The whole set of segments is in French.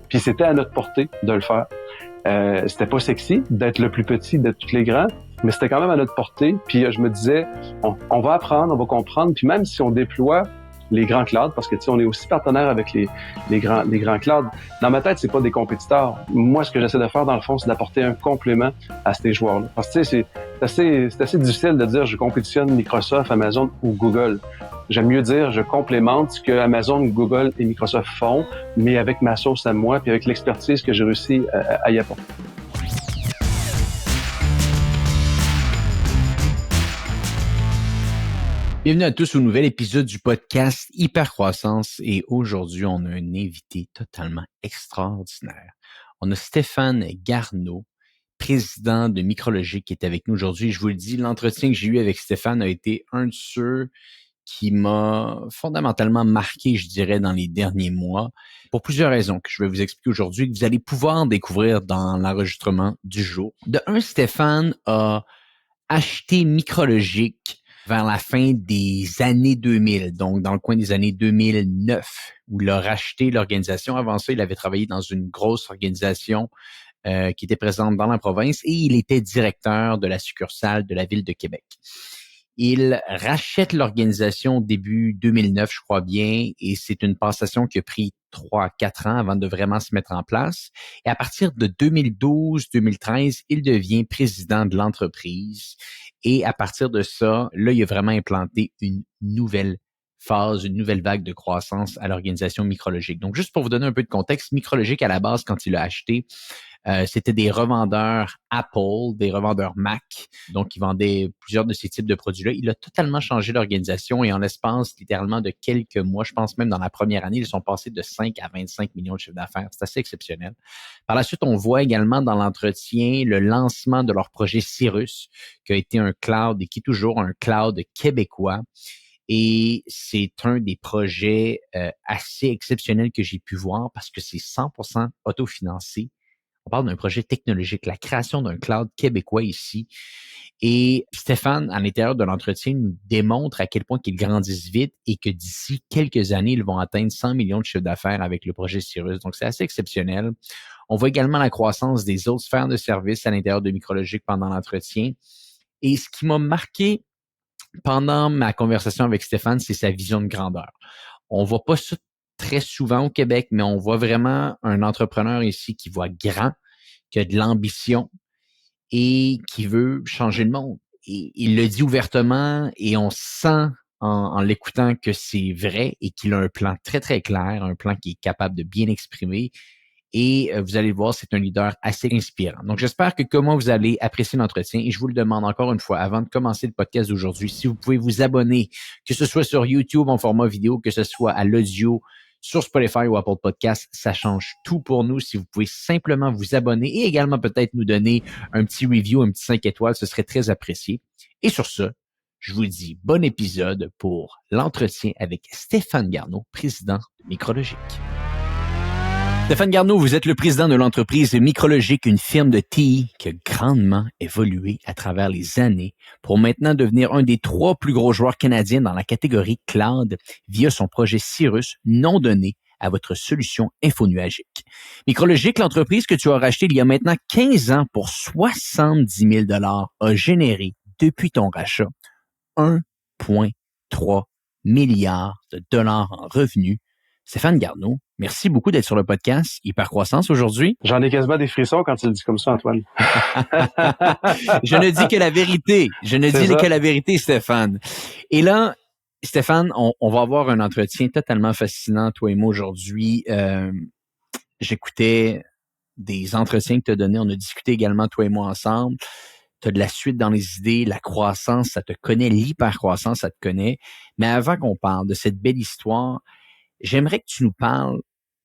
Puis c'était à notre portée de le faire. C'était pas sexy d'être le plus petit de tous les grands, mais c'était quand même à notre portée. Puis je me disais, on va apprendre, on va comprendre. Puis même si on déploie les grands clouds, parce que tu sais, on est aussi partenaire avec les grands clouds. Dans ma tête, c'est pas des compétiteurs. Moi, ce que j'essaie de faire dans le fond, c'est d'apporter un complément à ces joueurs-là. Parce que tu sais, c'est assez difficile de dire je compétitionne Microsoft, Amazon ou Google. J'aime mieux dire je complémente ce que Amazon, Google et Microsoft font, mais avec ma sauce à moi, puis avec l'expertise que j'ai réussi à y apporter. Bienvenue à tous au nouvel épisode du podcast Hypercroissance et aujourd'hui, on a un invité totalement extraordinaire. On a Stéphane Garneau, président de Micrologique, qui est avec nous aujourd'hui. Je vous le dis, l'entretien que j'ai eu avec Stéphane a été un de ceux qui m'a fondamentalement marqué, je dirais, dans les derniers mois, pour plusieurs raisons que je vais vous expliquer aujourd'hui, que vous allez pouvoir découvrir dans l'enregistrement du jour. De un, Stéphane a acheté Micrologique vers la fin des années 2000, donc dans le coin des années 2009, où il a racheté l'organisation. Avant ça, il avait travaillé dans une grosse organisation qui était présente dans la province et il était directeur de la succursale de la ville de Québec. Il rachète l'organisation début 2009, je crois bien, et c'est une passation qui a pris 3-4 ans avant de vraiment se mettre en place. Et à partir de 2012-2013, il devient président de l'entreprise. Et à partir de ça, là, il a vraiment implanté une nouvelle phase, une nouvelle vague de croissance à l'organisation Micrologique. Donc, juste pour vous donner un peu de contexte, Micrologique, à la base, quand il l'a acheté, c'était des revendeurs Apple, des revendeurs Mac, donc ils vendaient plusieurs de ces types de produits-là. Il a totalement changé l'organisation et en l'espace littéralement de quelques mois, je pense même dans la première année, ils sont passés de 5 à 25 millions de chiffre d'affaires. C'est assez exceptionnel. Par la suite, on voit également dans l'entretien le lancement de leur projet Cirrus, qui a été un cloud et qui est toujours un cloud québécois. Et c'est un des projets assez exceptionnels que j'ai pu voir parce que c'est 100% autofinancé. On parle d'un projet technologique, la création d'un cloud québécois ici. Et Stéphane, à l'intérieur de l'entretien, nous démontre à quel point qu'ils grandissent vite et que d'ici quelques années, ils vont atteindre 100 millions de chiffre d'affaires avec le projet Cirrus. Donc, c'est assez exceptionnel. On voit également la croissance des autres sphères de services à l'intérieur de Micrologique pendant l'entretien. Et ce qui m'a marqué pendant ma conversation avec Stéphane, c'est sa vision de grandeur. On voit pas ça très souvent au Québec, mais on voit vraiment un entrepreneur ici qui voit grand, qui a de l'ambition et qui veut changer le monde. Et il le dit ouvertement et on sent en l'écoutant que c'est vrai et qu'il a un plan très, très clair, un plan qui est capable de bien exprimer. Et vous allez le voir, c'est un leader assez inspirant. Donc, j'espère que comment vous allez apprécier l'entretien. Et je vous le demande encore une fois, avant de commencer le podcast d'aujourd'hui, si vous pouvez vous abonner, que ce soit sur YouTube en format vidéo, que ce soit à l'audio, sur Spotify ou Apple Podcast, ça change tout pour nous. Si vous pouvez simplement vous abonner et également peut-être nous donner un petit review, un petit 5 étoiles, ce serait très apprécié. Et sur ce, je vous dis bon épisode pour l'entretien avec Stéphane Garneau, président de Micrologique. Stéphane Garneau, vous êtes le président de l'entreprise Micrologique, une firme de TI qui a grandement évolué à travers les années pour maintenant devenir un des 3 plus gros joueurs canadiens dans la catégorie cloud via son projet Cirrus non donné à votre solution infonuagique. Micrologique, l'entreprise que tu as rachetée il y a maintenant 15 ans pour 70 000 $, a généré depuis ton rachat 1,3 milliard de dollars en revenus. Stéphane Garneau, merci beaucoup d'être sur le podcast Hypercroissance aujourd'hui. J'en ai quasiment des frissons quand tu le dis comme ça, Antoine. Je ne dis que la vérité. Je ne dis que la vérité, Stéphane. Et là, Stéphane, on va avoir un entretien totalement fascinant, toi et moi, aujourd'hui. J'écoutais des entretiens que tu as donnés. On a discuté également, toi et moi, ensemble. Tu as de la suite dans les idées, la croissance, ça te connaît, l'hypercroissance, ça te connaît. Mais avant qu'on parle de cette belle histoire, j'aimerais que tu nous parles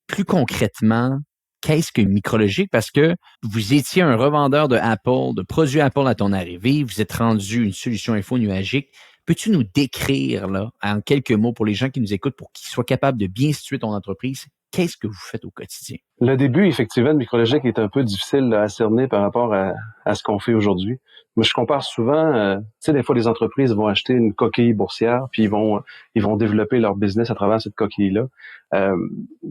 plus concrètement qu'est-ce que Micrologique, parce que vous étiez un revendeur de Apple, de produits Apple à ton arrivée, vous êtes rendu une solution infonuagique. Peux-tu nous décrire, là, en quelques mots pour les gens qui nous écoutent, pour qu'ils soient capables de bien situer ton entreprise, qu'est-ce que vous faites au quotidien? Le début, effectivement, de Micrologique est un peu difficile à cerner par rapport à ce qu'on fait aujourd'hui. Moi, je compare souvent, tu sais, des fois, les entreprises vont acheter une coquille boursière, puis ils vont développer leur business à travers cette coquille-là. Euh,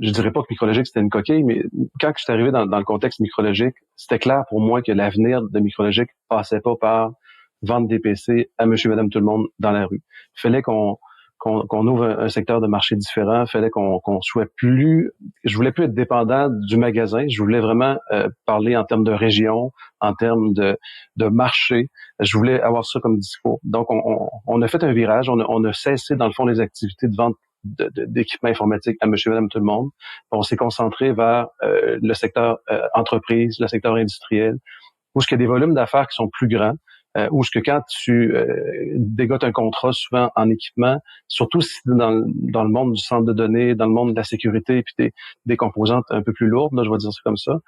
je dirais pas que Micrologique, c'était une coquille, mais quand je suis arrivé dans le contexte Micrologique, c'était clair pour moi que l'avenir de Micrologique passait pas par vendre des PC à monsieur, madame, tout le monde dans la rue. Il fallait qu'on ouvre un secteur de marché différent. Il fallait qu'on soit plus... Je voulais plus être dépendant du magasin. Je voulais vraiment parler en termes de région, en termes de marché. Je voulais avoir ça comme discours. Donc, on a fait un virage. On a cessé, dans le fond, les activités de vente d'équipements informatiques à monsieur, madame, tout le monde. On s'est concentré vers le secteur entreprise, le secteur industriel, où il y a des volumes d'affaires qui sont plus grands, où ce que quand tu dégotes un contrat souvent en équipement, surtout si dans le monde du centre de données, dans le monde de la sécurité, puis des composantes un peu plus lourdes, là, je vais dire ça comme ça,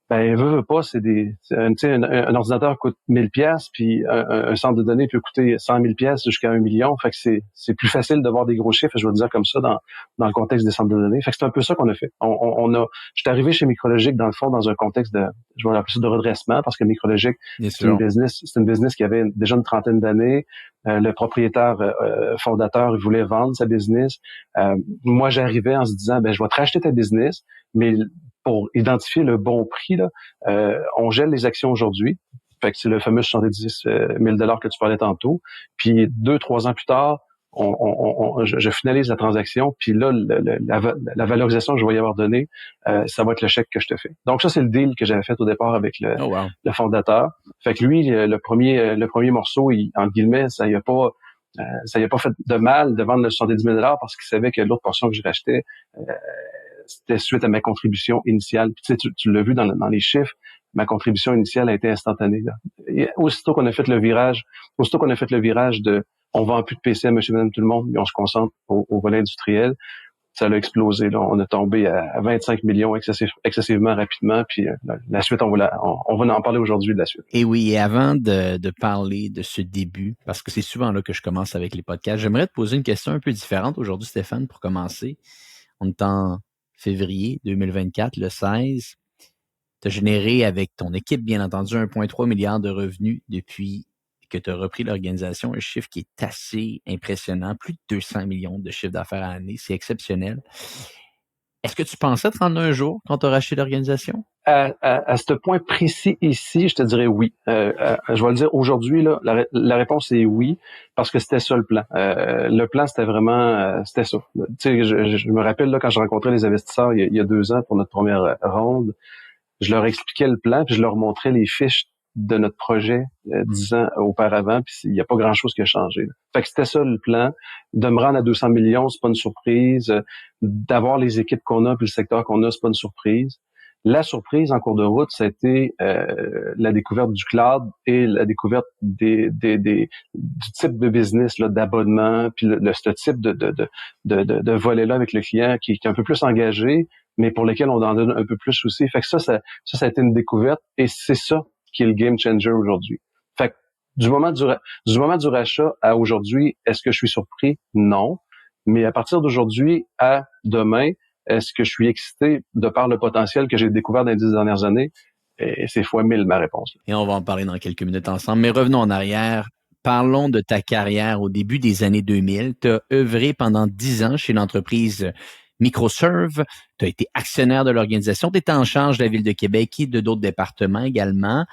ben veut pas, un ordinateur coûte 1000 pièces, puis un centre de données peut coûter 100 000 pièces jusqu'à 1 million. Fait que c'est plus facile de voir des gros chiffres, je vais dire comme ça dans le contexte des centres de données. Fait que c'est un peu ça qu'on a fait. J'étais arrivé chez Micrologique dans le fond dans un contexte je vais l'appeler ça de redressement, parce que Micrologique c'est une business qui avait déjà une trentaine d'années. Le propriétaire fondateur, il voulait vendre sa business. Moi, j'arrivais en se disant, ben je vais te racheter ta business, mais pour identifier le bon prix, là, on gèle les actions aujourd'hui. Fait que c'est le fameux 70 000 $ que tu parlais tantôt. Puis 2-3 ans plus tard, je finalise la transaction. Puis là, la valorisation que je vais y avoir donnée, ça va être le chèque que je te fais. Donc ça, c'est le deal que j'avais fait au départ avec le fondateur. Fait que lui, le premier morceau, entre guillemets, ça y a pas fait de mal de vendre le 70 000 $ parce qu'il savait que l'autre portion que je rachetais, c'était suite à ma contribution initiale. Puis, tu sais, tu l'as vu dans les chiffres, ma contribution initiale a été instantanée. Là. Et aussitôt qu'on a fait le virage de on vend plus de PC à monsieur, madame, tout le monde, mais on se concentre au volet industriel, ça a explosé. Là. On a tombé à 25 millions excessivement rapidement. Puis la suite, on va en parler aujourd'hui de la suite. Et oui, et avant de parler de ce début, parce que c'est souvent là que je commence avec les podcasts, j'aimerais te poser une question un peu différente aujourd'hui, Stéphane, pour commencer. On est en février 2024, le 16. Tu as généré avec ton équipe, bien entendu, 1,3 milliard de revenus depuis que tu as repris l'organisation, un chiffre qui est assez impressionnant, plus de 200 millions de chiffre d'affaires à l'année, c'est exceptionnel. Est-ce que tu pensais te rendre un jour quand tu as racheté l'organisation? À ce point précis ici, je te dirais oui. Je vais le dire aujourd'hui, là, la réponse est oui, parce que c'était ça le plan. Le plan, c'était vraiment, c'était ça. Tu sais, je me rappelle là quand je rencontrais les investisseurs il y a 2 ans pour notre première ronde, je leur expliquais le plan, puis je leur montrais les fiches de notre projet 10 ans auparavant, puis il n'y a pas grand-chose qui a changé. Là. Fait que c'était ça le plan. De me rendre à 200 millions, c'est pas une surprise. D'avoir les équipes qu'on a, puis le secteur qu'on a, c'est pas une surprise. La surprise en cours de route, ça a été la découverte du cloud et la découverte du type de business là, d'abonnement, puis ce type de volet-là avec le client qui est un peu plus engagé, mais pour lesquels on en donne un peu plus aussi. Fait que ça a été une découverte et c'est ça qui est le game changer aujourd'hui. Fait que du moment du rachat à aujourd'hui, est-ce que je suis surpris? Non. Mais à partir d'aujourd'hui à demain, est-ce que je suis excité de par le potentiel que j'ai découvert dans les 10 dernières années? Et c'est fois 1000 ma réponse. Et on va en parler dans quelques minutes ensemble. Mais revenons en arrière. Parlons de ta carrière au début des années 2000. Tu as œuvré pendant 10 ans chez l'entreprise Microserve. Tu as été actionnaire de l'organisation. Tu étais en charge de la Ville de Québec et de d'autres départements également.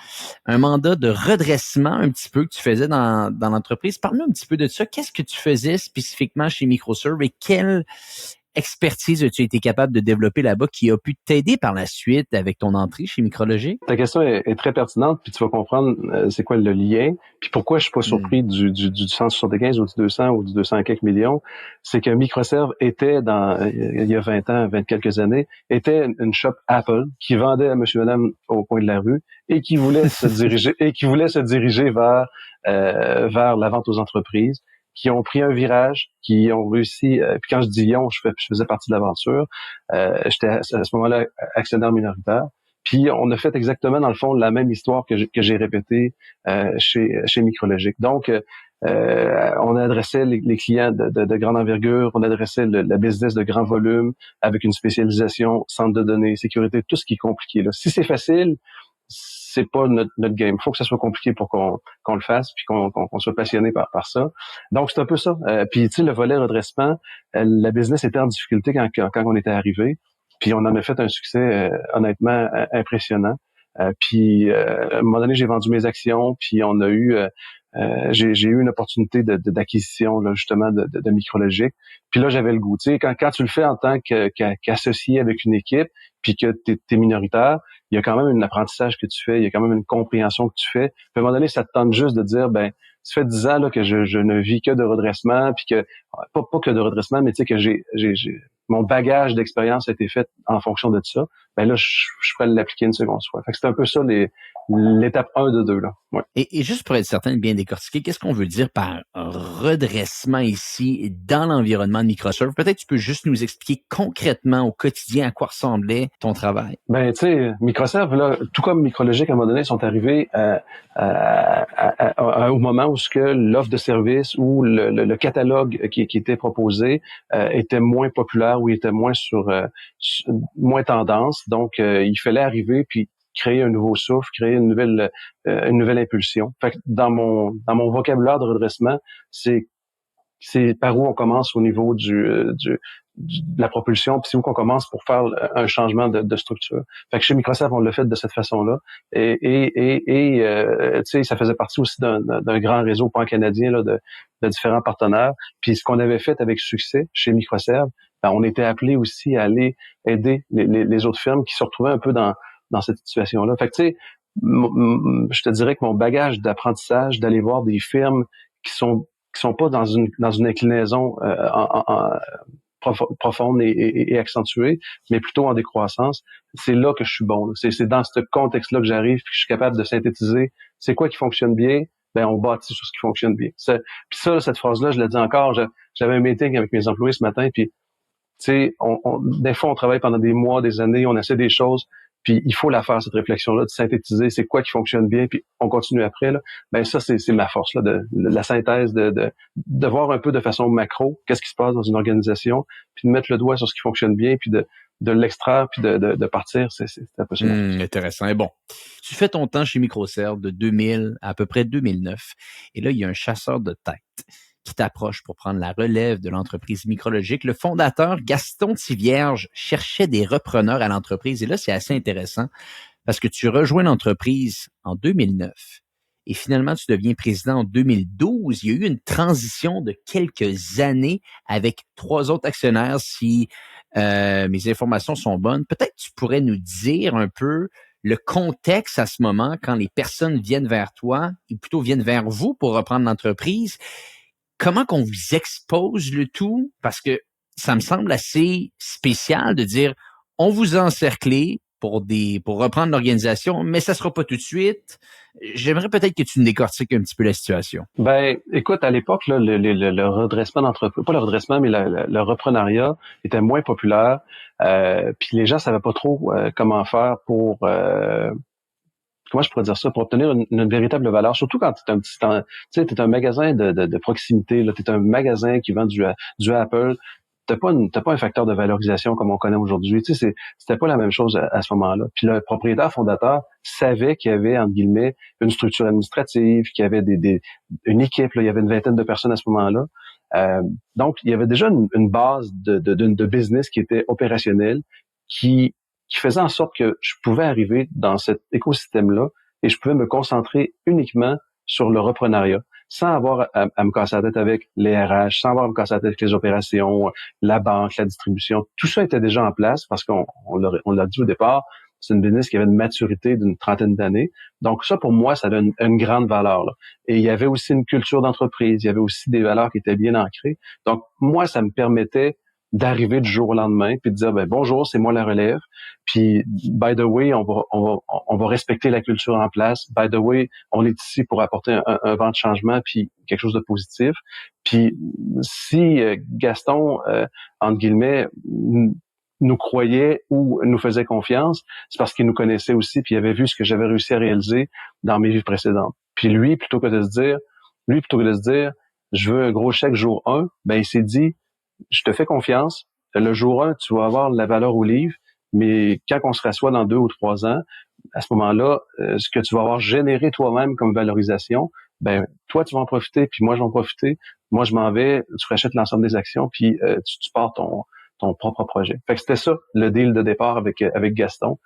Un mandat de redressement un petit peu que tu faisais dans l'entreprise. Parle-nous un petit peu de ça. Qu'est-ce que tu faisais spécifiquement chez Microserve et quelle expertise as-tu été capable de développer là-bas qui a pu t'aider par la suite avec ton entrée chez Micrologique? Ta question est très pertinente, puis tu vas comprendre c'est quoi le lien, puis pourquoi je suis pas surpris du 175 ou du 200 ou du 200 et quelques millions. C'est que Microserve était il y a 20 ans, 20 quelques années, était une shop Apple qui vendait à monsieur et madame au coin de la rue et qui voulait se diriger vers la vente aux entreprises, qui ont pris un virage, qui ont réussi. Puis quand je dis je faisais partie de l'aventure. J'étais à ce moment-là actionnaire minoritaire. Puis on a fait exactement dans le fond la même histoire que j'ai répétée chez Micrologique. Donc on adressait les clients de grande envergure, on adressait la business de grand volume avec une spécialisation centre de données, sécurité, tout ce qui est compliqué. Là. Si c'est facile, c'est pas notre game. Faut que ça soit compliqué pour qu'on le fasse, puis qu'on soit passionné par ça. Donc, c'est un peu ça. Puis, tu sais, le volet redressement, la business était en difficulté quand on était arrivé. Puis, on en a fait un succès, honnêtement, impressionnant. Puis, à un moment donné, j'ai vendu mes actions, puis on a eu... j'ai eu une opportunité d'acquisition là, justement de Micrologique. Puis là, j'avais le goût. Tu sais, quand tu le fais en tant qu'associé avec une équipe, puis que t'es minoritaire, il y a quand même un apprentissage que tu fais, il y a quand même une compréhension que tu fais. Puis à un moment donné, ça te tente juste de dire, ben, ça fait 10 ans là, que je ne vis que de redressement, puis que pas que de redressement, mais tu sais que j'ai mon bagage d'expérience a été fait en fonction de ça. Ben là, je pourrais l'appliquer une seconde fois. Fait que c'est un peu ça l'étape 1 de 2 là. Ouais. Et juste pour être certain de bien décortiquer, qu'est-ce qu'on veut dire par redressement ici dans l'environnement de Microsoft? Peut-être tu peux juste nous expliquer concrètement au quotidien à quoi ressemblait ton travail. Ben, tu sais, Microsoft, là, tout comme Micrologique, à un moment donné, sont arrivés au moment où ce que l'offre de service ou le catalogue qui était proposé était moins populaire ou était moins moins tendance. Donc, il fallait arriver puis créer un nouveau souffle, créer une nouvelle impulsion. Fait que dans mon vocabulaire de redressement, c'est par où on commence au niveau de la propulsion, puis c'est où qu'on commence pour faire un changement de structure. Fait que chez Microsoft, on l'a fait de cette façon-là. Tu sais, ça faisait partie aussi d'un grand réseau pan-canadien là, de différents partenaires. Puis ce qu'on avait fait avec succès chez Microsoft, ben, on était appelé aussi à aller aider les autres firmes qui se retrouvaient un peu dans cette situation-là. Fait que tu sais, je te dirais que mon bagage d'apprentissage, d'aller voir des firmes qui sont pas dans une inclinaison profonde et accentuée, mais plutôt en décroissance, c'est là que je suis bon. C'est dans ce contexte-là que j'arrive, puis que je suis capable de synthétiser c'est quoi qui fonctionne bien, ben on bâtit sur ce qui fonctionne bien. Puis ça, cette phrase-là, je la dis encore, j'avais un meeting avec mes employés ce matin, puis tu sais, des fois, on travaille pendant des mois, des années, on essaie des choses, puis il faut la faire, cette réflexion-là, de synthétiser c'est quoi qui fonctionne bien, puis on continue après. Là. Ben ça, c'est ma force, là, de la synthèse, de voir un peu de façon macro qu'est-ce qui se passe dans une organisation, puis de mettre le doigt sur ce qui fonctionne bien, puis de l'extraire, puis de partir, c'est un peu ça. Intéressant. Et bon, tu fais ton temps chez Microserve de 2000 à peu près 2009, et là, il y a un chasseur de tête qui t'approche pour prendre la relève de l'entreprise Micrologique. Le fondateur, Gaston Tivierge, cherchait des repreneurs à l'entreprise. Et là, c'est assez intéressant parce que tu rejoins l'entreprise en 2009 et finalement, tu deviens président en 2012. Il y a eu une transition de quelques années avec 3 autres actionnaires, si mes informations sont bonnes. Peut-être tu pourrais nous dire un peu le contexte à ce moment quand les personnes viennent vers toi et plutôt viennent vers vous pour reprendre l'entreprise. Comment qu'on vous expose le tout? Parce que ça me semble assez spécial de dire, on vous a encerclé pour reprendre l'organisation, mais ça sera pas tout de suite. J'aimerais peut-être que tu nous décortiques un petit peu la situation. Ben, écoute, à l'époque, là, le redressement d'entreprise, pas le redressement, mais le reprenariat était moins populaire. Puis les gens savaient pas trop comment faire pour comment je pourrais dire ça, pour obtenir une véritable valeur, surtout quand tu sais, t'es un magasin de proximité, là, t'es un magasin qui vend du Apple, t'as pas un facteur de valorisation comme on connaît aujourd'hui. Tu sais, c'était pas la même chose à ce moment-là. Puis le propriétaire fondateur savait qu'il y avait, entre guillemets, une structure administrative, qu'il y avait une équipe, là, il y avait une vingtaine de personnes à ce moment-là. Donc, il y avait déjà une base de business qui était opérationnelle, qui faisait en sorte que je pouvais arriver dans cet écosystème-là et je pouvais me concentrer uniquement sur le reprenariat, sans avoir à me casser la tête avec les RH, sans avoir à me casser la tête avec les opérations, la banque, la distribution. Tout ça était déjà en place parce qu'on l'a dit au départ, c'est une business qui avait une maturité d'une 30aine d'années. Donc ça, pour moi, ça donne une grande valeur, là. Et il y avait aussi une culture d'entreprise, il y avait aussi des valeurs qui étaient bien ancrées. Donc moi, ça me permettait d'arriver du jour au lendemain puis de dire ben bonjour, c'est moi la relève. Puis by the way, on va respecter la culture en place. By the way, on est ici pour apporter un vent de changement puis quelque chose de positif. Puis si Gaston entre guillemets nous croyait ou nous faisait confiance, c'est parce qu'il nous connaissait aussi puis il avait vu ce que j'avais réussi à réaliser dans mes vies précédentes. Puis lui plutôt que de se dire je veux un gros chèque jour 1, ben il s'est dit je te fais confiance. Le jour 1, tu vas avoir la valeur au livre, mais quand on se rassoit dans 2 ou 3 ans, à ce moment-là, ce que tu vas avoir généré toi-même comme valorisation, ben toi, tu vas en profiter, puis moi, je vais en profiter. Moi, je m'en vais, tu rachètes l'ensemble des actions, puis tu pars ton propre projet. Fait que c'était ça, le deal de départ avec Gaston.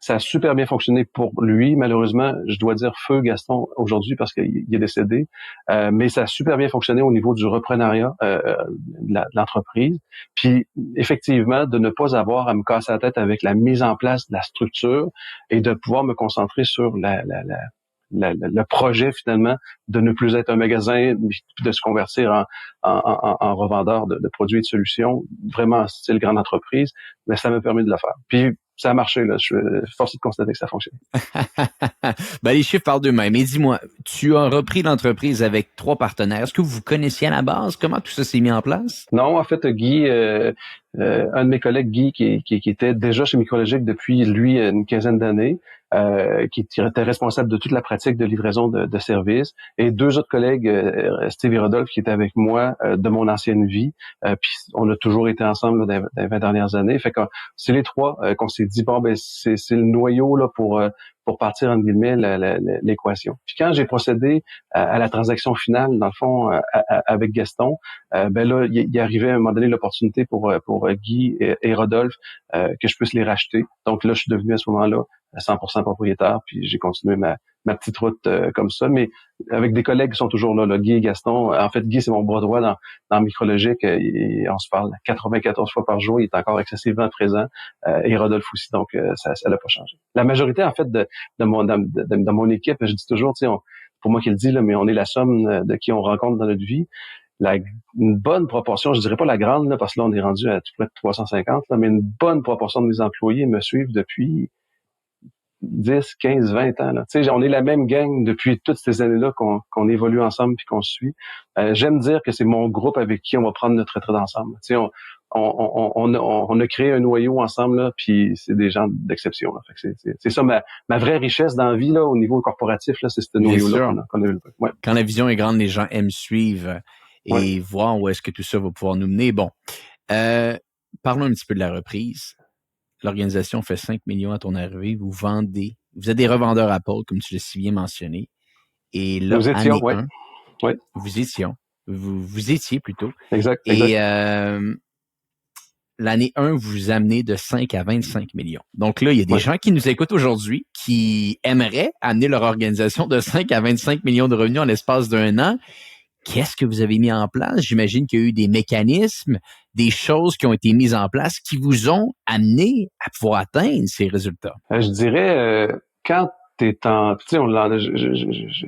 Ça a super bien fonctionné pour lui. Malheureusement, je dois dire feu Gaston aujourd'hui parce qu'il est décédé. Mais ça a super bien fonctionné au niveau du reprenariat de l'entreprise. Puis, effectivement, de ne pas avoir à me casser la tête avec la mise en place de la structure et de pouvoir me concentrer sur le projet, finalement, de ne plus être un magasin, puis de se convertir en revendeur de produits et de solutions, vraiment style grande entreprise. Mais ça m'a permis de le faire. Puis, ça a marché, là. Je suis forcé de constater que ça fonctionne. Ben, les chiffres parlent d'eux-mêmes. Et dis-moi, tu as repris l'entreprise avec 3 partenaires. Est-ce que vous vous connaissiez à la base? Comment tout ça s'est mis en place? Non, en fait, Guy, un de mes collègues, Guy, qui était déjà chez Micrologique depuis, lui, une quinzaine d'années, qui était responsable de toute la pratique de livraison de services, et 2 autres collègues, Steve et Rodolphe, qui étaient avec moi de mon ancienne vie, puis on a toujours été ensemble là, dans les 20 dernières années. Fait que c'est les 3 qu'on s'est dit, bon, ben c'est le noyau là pour partir, entre guillemets, l'équation. Puis quand j'ai procédé à la transaction finale, dans le fond, avec Gaston, ben là, il arrivait à un moment donné l'opportunité pour Guy et Rodolphe que je puisse les racheter. Donc là, je suis devenu à ce moment-là 100% propriétaire, puis j'ai continué ma petite route comme ça, mais avec des collègues qui sont toujours là, Guy et Gaston. En fait, Guy, c'est mon bras droit dans Micrologique, et on se parle 94 fois par jour, il est encore excessivement présent, et Rodolphe aussi, donc ça n'a pas changé. La majorité, en fait, de mon équipe, je dis toujours, tu sais, pour moi qui le dis, là, mais on est la somme de qui on rencontre dans notre vie. Une bonne proportion, je dirais pas la grande, là, parce que là, on est rendu à tout près de 350, là, mais une bonne proportion de mes employés me suivent depuis 10, 15, 20 ans. Là. Tu sais, on est la même gang depuis toutes ces années-là qu'on évolue ensemble puis qu'on se suit. J'aime dire que c'est mon groupe avec qui on va prendre notre retraite ensemble. Tu sais, on a créé un noyau ensemble, là, puis c'est des gens d'exception. Là. Fait que c'est ça ma vraie richesse dans la vie, là, au niveau corporatif, là, c'est ce noyau-là qu'on a développé. Ouais. Quand la vision est grande, les gens aiment suivre et voir où est-ce que tout ça va pouvoir nous mener. Bon, parlons un petit peu de la reprise. L'organisation fait 5 millions à ton arrivée. Vous vendez. Vous êtes des revendeurs Apple, comme tu l'as si bien mentionné. Et là, nous étions, année 1, vous étiez plutôt. Exact. Et l'année 1, vous amenez de 5 à 25 millions. Donc là, il y a des gens qui nous écoutent aujourd'hui qui aimeraient amener leur organisation de 5 à 25 millions de revenus en l'espace d'1 an. Qu'est-ce que vous avez mis en place? J'imagine qu'il y a eu des mécanismes, des choses qui ont été mises en place qui vous ont amené à pouvoir atteindre ces résultats. Je dirais, quand tu sais,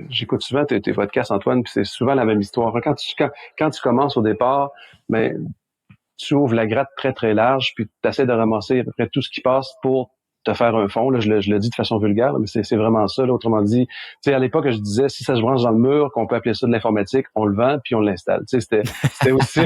j'écoute souvent tes podcasts, Antoine, puis c'est souvent la même histoire. Quand tu commences au départ, ben, tu ouvres la gratte très, très large, puis tu essaies de ramasser à peu près tout ce qui passe pour te faire un fond. Là, je le dis de façon vulgaire, mais c'est vraiment ça. Là. Autrement dit, tu sais, à l'époque, je disais, si ça se branche dans le mur, qu'on peut appeler ça de l'informatique, on le vend, puis on l'installe. Tu sais, c'était aussi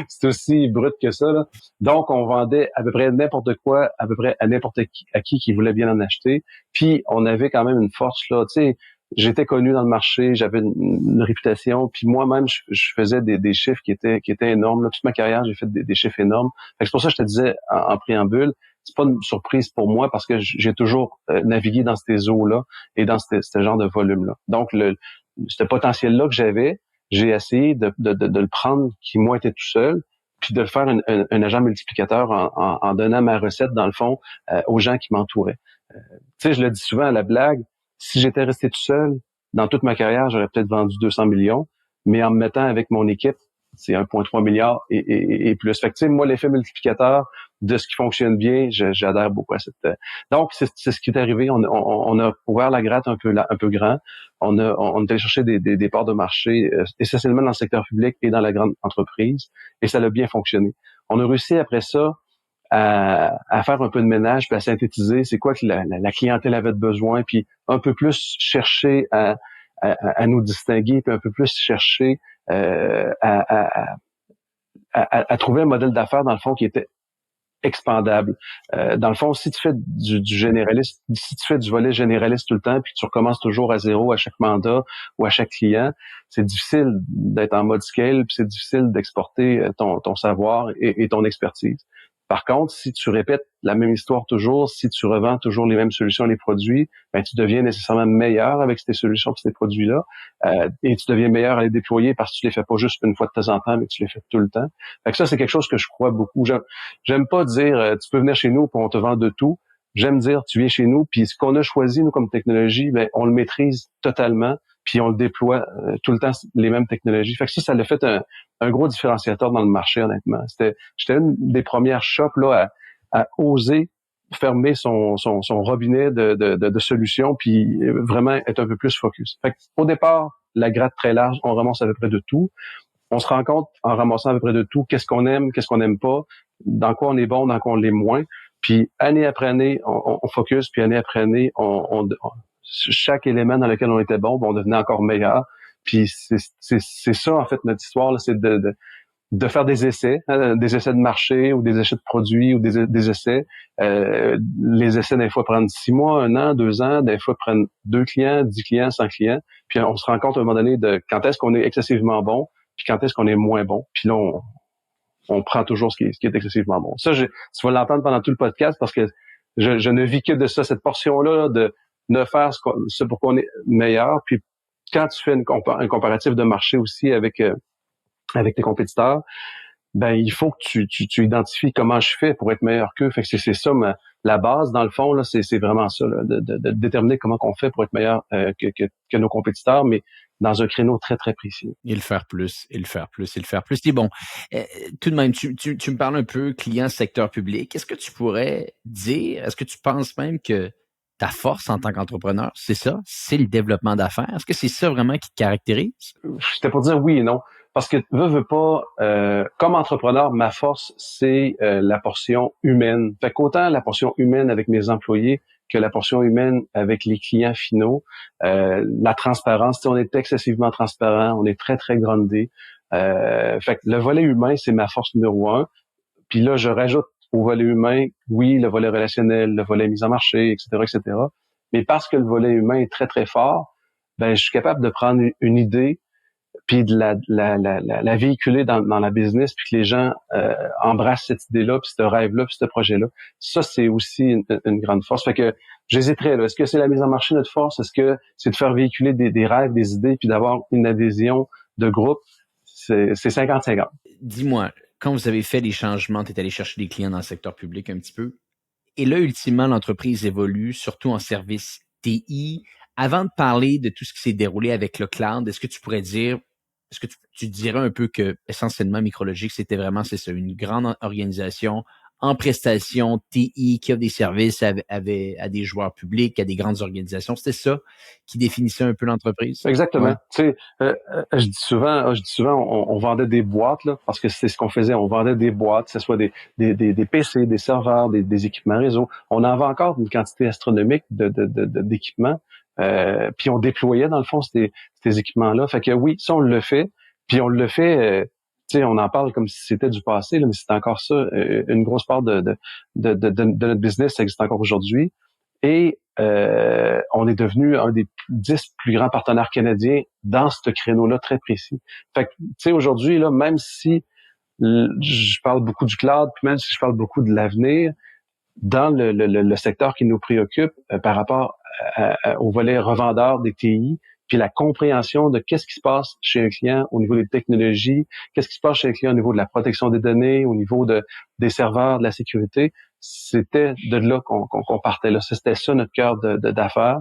c'était aussi brut que ça. Là. Donc, on vendait à peu près n'importe quoi, à peu près à n'importe qui voulait bien en acheter. Puis, on avait quand même une force, là, tu sais, j'étais connu dans le marché, j'avais une réputation, puis moi-même, je faisais des chiffres qui étaient énormes. Là. Toute ma carrière, j'ai fait des chiffres énormes. C'est pour ça que je te disais en préambule, c'est pas une surprise pour moi parce que j'ai toujours navigué dans ces eaux-là et dans ce genre de volume-là. Donc, ce potentiel-là que j'avais, j'ai essayé de le prendre, qui moi était tout seul, puis de le faire un agent multiplicateur en donnant ma recette, dans le fond, aux gens qui m'entouraient. Tu sais, je le dis souvent à la blague, si j'étais resté tout seul, dans toute ma carrière, j'aurais peut-être vendu 200 millions, mais en me mettant avec mon équipe, c'est 1,3 milliard et plus. Fait que, tu sais, moi, l'effet multiplicateur de ce qui fonctionne bien, j'adhère beaucoup à cette... Donc, c'est ce qui est arrivé. On a ouvert la gratte un peu grand. On est allé chercher des parts de marché, essentiellement dans le secteur public et dans la grande entreprise, et ça a bien fonctionné. On a réussi après ça à faire un peu de ménage, puis à synthétiser c'est quoi que la clientèle avait de besoin, puis un peu plus chercher à nous distinguer, puis un peu plus chercher à trouver un modèle d'affaires, dans le fond, qui était expandable. Dans le fond, si tu fais du généraliste, si tu fais du volet généraliste tout le temps, puis tu recommences toujours à zéro à chaque mandat ou à chaque client, c'est difficile d'être en mode scale, puis c'est difficile d'exporter ton savoir et ton expertise. Par contre, si tu répètes la même histoire toujours, si tu revends toujours les mêmes solutions, les produits, ben tu deviens nécessairement meilleur avec ces solutions et ces produits-là, et tu deviens meilleur à les déployer parce que tu les fais pas juste une fois de temps en temps, mais tu les fais tout le temps. Fait que ça, c'est quelque chose que je crois beaucoup. J'aime pas dire tu peux venir chez nous puis on te vend de tout. J'aime dire tu viens chez nous puis ce qu'on a choisi nous comme technologie, ben on le maîtrise totalement puis on le déploie tout le temps les mêmes technologies. Fait que ça l'a fait un gros différenciateur dans le marché, honnêtement. J'étais une des premières shops là à oser fermer son robinet de solutions puis vraiment être un peu plus focus. Fait au départ, la gratte très large, on ramasse à peu près de tout. On se rend compte en ramassant à peu près de tout, qu'est-ce qu'on aime, qu'est-ce qu'on n'aime pas, dans quoi on est bon, dans quoi on l'est moins. Puis année après année, on focus, puis année après année, chaque élément dans lequel on était bon, on devenait encore meilleur. Puis c'est ça en fait notre histoire, là, c'est de faire des essais de marché ou des essais de produits ou des essais. Les essais, des fois, prennent 6 mois, 1 an, 2 ans, des fois, prennent 2 clients, 10 clients, 100 clients. Puis on se rend compte à un moment donné de quand est-ce qu'on est excessivement bon, puis quand est-ce qu'on est moins bon. Puis là, on prend toujours ce qui est excessivement bon. Ça, tu vas l'entendre pendant tout le podcast parce que je ne vis que de ça, cette portion-là de faire ce pour qu'on est meilleur. Puis quand tu fais un comparatif de marché aussi avec tes compétiteurs, ben il faut que tu identifies comment je fais pour être meilleur qu'eux. Fait que c'est ça la base dans le fond là, c'est vraiment ça là, de déterminer comment qu'on fait pour être meilleur que nos compétiteurs, mais dans un créneau très très précis. Et le faire plus, et le faire plus, et le faire plus. Et bon, tout de même, tu me parles un peu client secteur public. Est-ce que tu pourrais dire, est-ce que tu penses même que ta force en tant qu'entrepreneur, c'est ça, c'est le développement d'affaires? Est-ce que c'est ça vraiment qui te caractérise? C'était pour dire oui et non. Parce que veux pas, comme entrepreneur, ma force, c'est la portion humaine. Fait qu'autant la portion humaine avec mes employés que la portion humaine avec les clients finaux, la transparence, on est excessivement transparent, on est très, très groundé. Fait que le volet humain, c'est ma force numéro 1. Puis là, je rajoute au volet humain, oui, le volet relationnel, le volet mise en marché, etc., etc. Mais parce que le volet humain est très, très fort, ben, je suis capable de prendre une idée puis de la véhiculer dans la business, puis que les gens embrassent cette idée-là, puis ce rêve-là, puis ce projet-là. Ça, c'est aussi une grande force. Fait que j'hésiterais, là. Est-ce que c'est la mise en marché notre force? Est-ce que c'est de faire véhiculer des rêves, des idées, puis d'avoir une adhésion de groupe? C'est 50-50. Dis-moi, quand vous avez fait les changements, tu es allé chercher des clients dans le secteur public un petit peu, et là, ultimement, l'entreprise évolue, surtout en service TI. Avant de parler de tout ce qui s'est déroulé avec le cloud, est-ce que tu pourrais dire, est-ce que tu dirais un peu que essentiellement Micrologique, c'était vraiment, c'est ça, une grande organisation en prestation TI qui offre des services à des joueurs publics, à des grandes organisations. C'était ça qui définissait un peu l'entreprise? Exactement. Ouais. Tu sais, je dis souvent, on vendait des boîtes là, parce que c'est ce qu'on faisait. On vendait des boîtes, que ce soit des PC, des serveurs, des équipements réseau. On en vend encore une quantité astronomique d'équipements. Puis on déployait dans le fond ces équipements-là. Fait que oui, ça on le fait. Puis on le fait. Tu sais, on en parle comme si c'était du passé, là, mais c'est encore ça. Une grosse part de notre business, ça existe encore aujourd'hui. Et on est devenu un des 10 plus grands partenaires canadiens dans ce créneau-là très précis. Fait que, tu sais, aujourd'hui, là, même si je parle beaucoup du cloud, puis même si je parle beaucoup de l'avenir, dans le secteur qui nous préoccupe par rapport au volet revendeur des TI, puis la compréhension de qu'est-ce qui se passe chez un client au niveau des technologies, qu'est-ce qui se passe chez un client au niveau de la protection des données, au niveau des serveurs, de la sécurité, c'était de là qu'on partait là. C'était ça notre cœur d'affaires.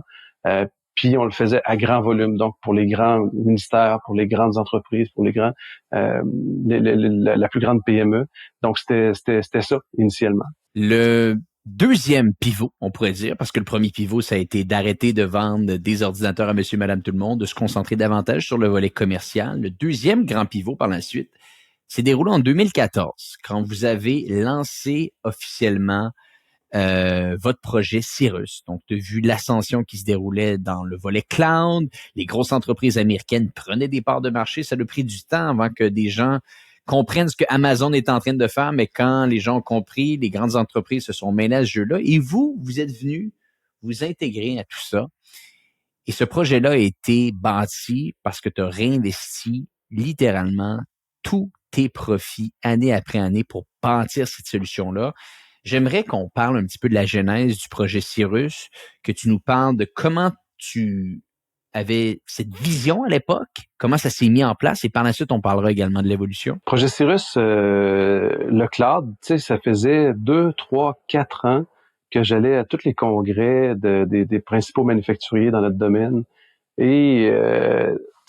Puis on le faisait à grand volume, donc pour les grands ministères, pour les grandes entreprises, pour les grands, la plus grande PME. Donc c'était ça initialement. Le deuxième pivot, on pourrait dire, parce que le premier pivot, ça a été d'arrêter de vendre des ordinateurs à monsieur, madame, tout le monde, de se concentrer davantage sur le volet commercial. Le deuxième grand pivot par la suite s'est déroulé en 2014, quand vous avez lancé officiellement votre projet Cirrus. Donc, tu as vu l'ascension qui se déroulait dans le volet cloud. Les grosses entreprises américaines prenaient des parts de marché. Ça a pris du temps avant que des gens comprennent ce que Amazon est en train de faire, mais quand les gens ont compris, les grandes entreprises se sont mêlées à ce jeu-là. Et vous êtes venus vous intégrer à tout ça. Et ce projet-là a été bâti parce que tu as réinvesti littéralement tous tes profits année après année pour bâtir cette solution-là. J'aimerais qu'on parle un petit peu de la genèse du projet Cyrus, que tu nous parles de comment tu avais cette vision à l'époque, comment ça s'est mis en place, et par la suite, on parlera également de l'évolution. Projet Cyrus, le cloud, tu sais, ça faisait 2, 3, 4 ans que j'allais à tous les congrès des principaux manufacturiers dans notre domaine. Et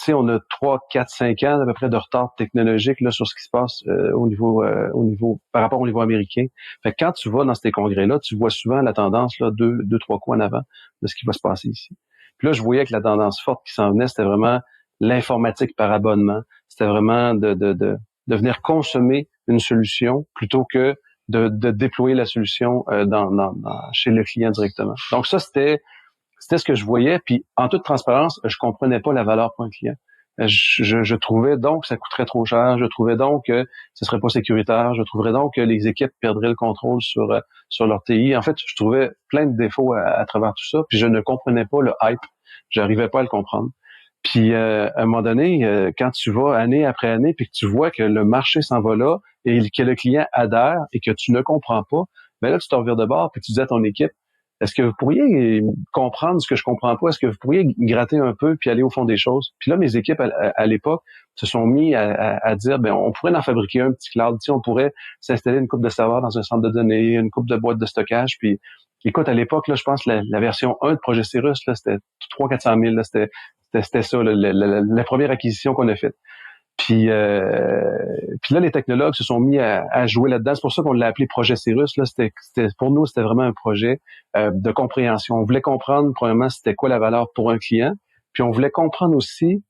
tu sais, on a 3, 4, 5 ans à peu près de retard technologique là sur ce qui se passe au niveau par rapport au niveau américain. Fait que quand tu vas dans ces congrès-là, tu vois souvent la tendance là deux, trois coups en avant de ce qui va se passer ici. Puis là, je voyais que la tendance forte qui s'en venait, c'était vraiment l'informatique par abonnement. C'était vraiment de venir consommer une solution plutôt que de déployer la solution chez le client directement. Donc ça, c'était ce que je voyais, puis en toute transparence, je comprenais pas la valeur pour un client. Je trouvais donc que ça coûterait trop cher, je trouvais donc que ce serait pas sécuritaire, je trouverais donc que les équipes perdraient le contrôle sur leur TI. En fait, je trouvais plein de défauts à travers tout ça, puis je ne comprenais pas le hype. J'arrivais pas à le comprendre. Puis à un moment donné, quand tu vas année après année, puis que tu vois que le marché s'en va là et que le client adhère et que tu ne comprends pas, ben là, tu te revires de bord puis tu dis à ton équipe, est-ce que vous pourriez comprendre ce que je comprends pas? Est-ce que vous pourriez gratter un peu puis aller au fond des choses? Puis là, mes équipes, à l'époque, se sont mis à dire, ben, on pourrait en fabriquer un petit cloud. Tu sais, on pourrait s'installer une coupe de serveurs dans un centre de données, une coupe de boîtes de stockage. Puis, écoute, à l'époque, là, je pense que la version 1 de Projet Cyrus, là, c'était 300-400 000. Là, c'était ça, là, la première acquisition qu'on a faite. Puis là, les technologues se sont mis à jouer là-dedans. C'est pour ça qu'on l'a appelé Projet Cyrus. Là, pour nous, c'était vraiment un projet de compréhension. On voulait comprendre, premièrement, c'était quoi la valeur pour un client. Puis on voulait comprendre aussi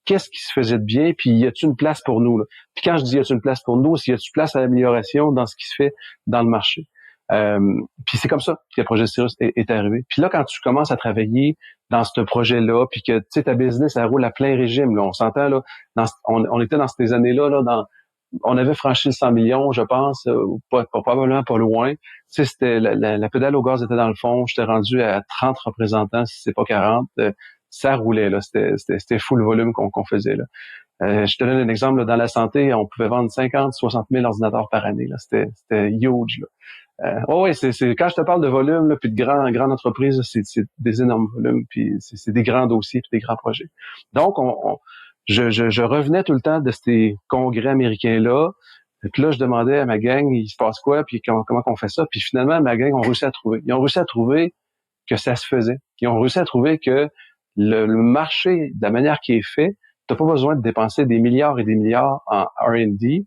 qu'est-ce qui se faisait de bien, puis y a-t-il une place pour nous, là? Puis quand je dis y a-t-il une place pour nous, c'est y a-t-il place à l'amélioration dans ce qui se fait dans le marché. Euh, puis c'est comme ça que le projet Cyrus est arrivé. Puis là, quand tu commences à travailler dans ce projet-là, puis que tu sais ta business elle roule à plein régime, là, on s'entend là, on était dans ces années-là, on avait franchi le 100 millions, je pense, probablement pas loin. Tu sais, c'était la pédale au gaz était dans le fond. J'étais rendu à 30 représentants, si c'est pas 40. Ça roulait là, c'était full volume qu'on faisait là. Je te donne un exemple là, dans la santé, on pouvait vendre 50, 60 000 ordinateurs par année là. C'était huge là. Oui, c'est quand je te parle de volume là, puis de grande entreprise, c'est des énormes volumes, puis c'est des grands dossiers, puis des grands projets. Donc, je revenais tout le temps de ces congrès américains-là. Puis là, je demandais à ma gang, il se passe quoi, puis comment on fait ça. Puis finalement, ma gang ont réussi à trouver. Ils ont réussi à trouver que ça se faisait. Ils ont réussi à trouver que le marché, de la manière qui est fait, t'as pas besoin de dépenser des milliards et des milliards en R&D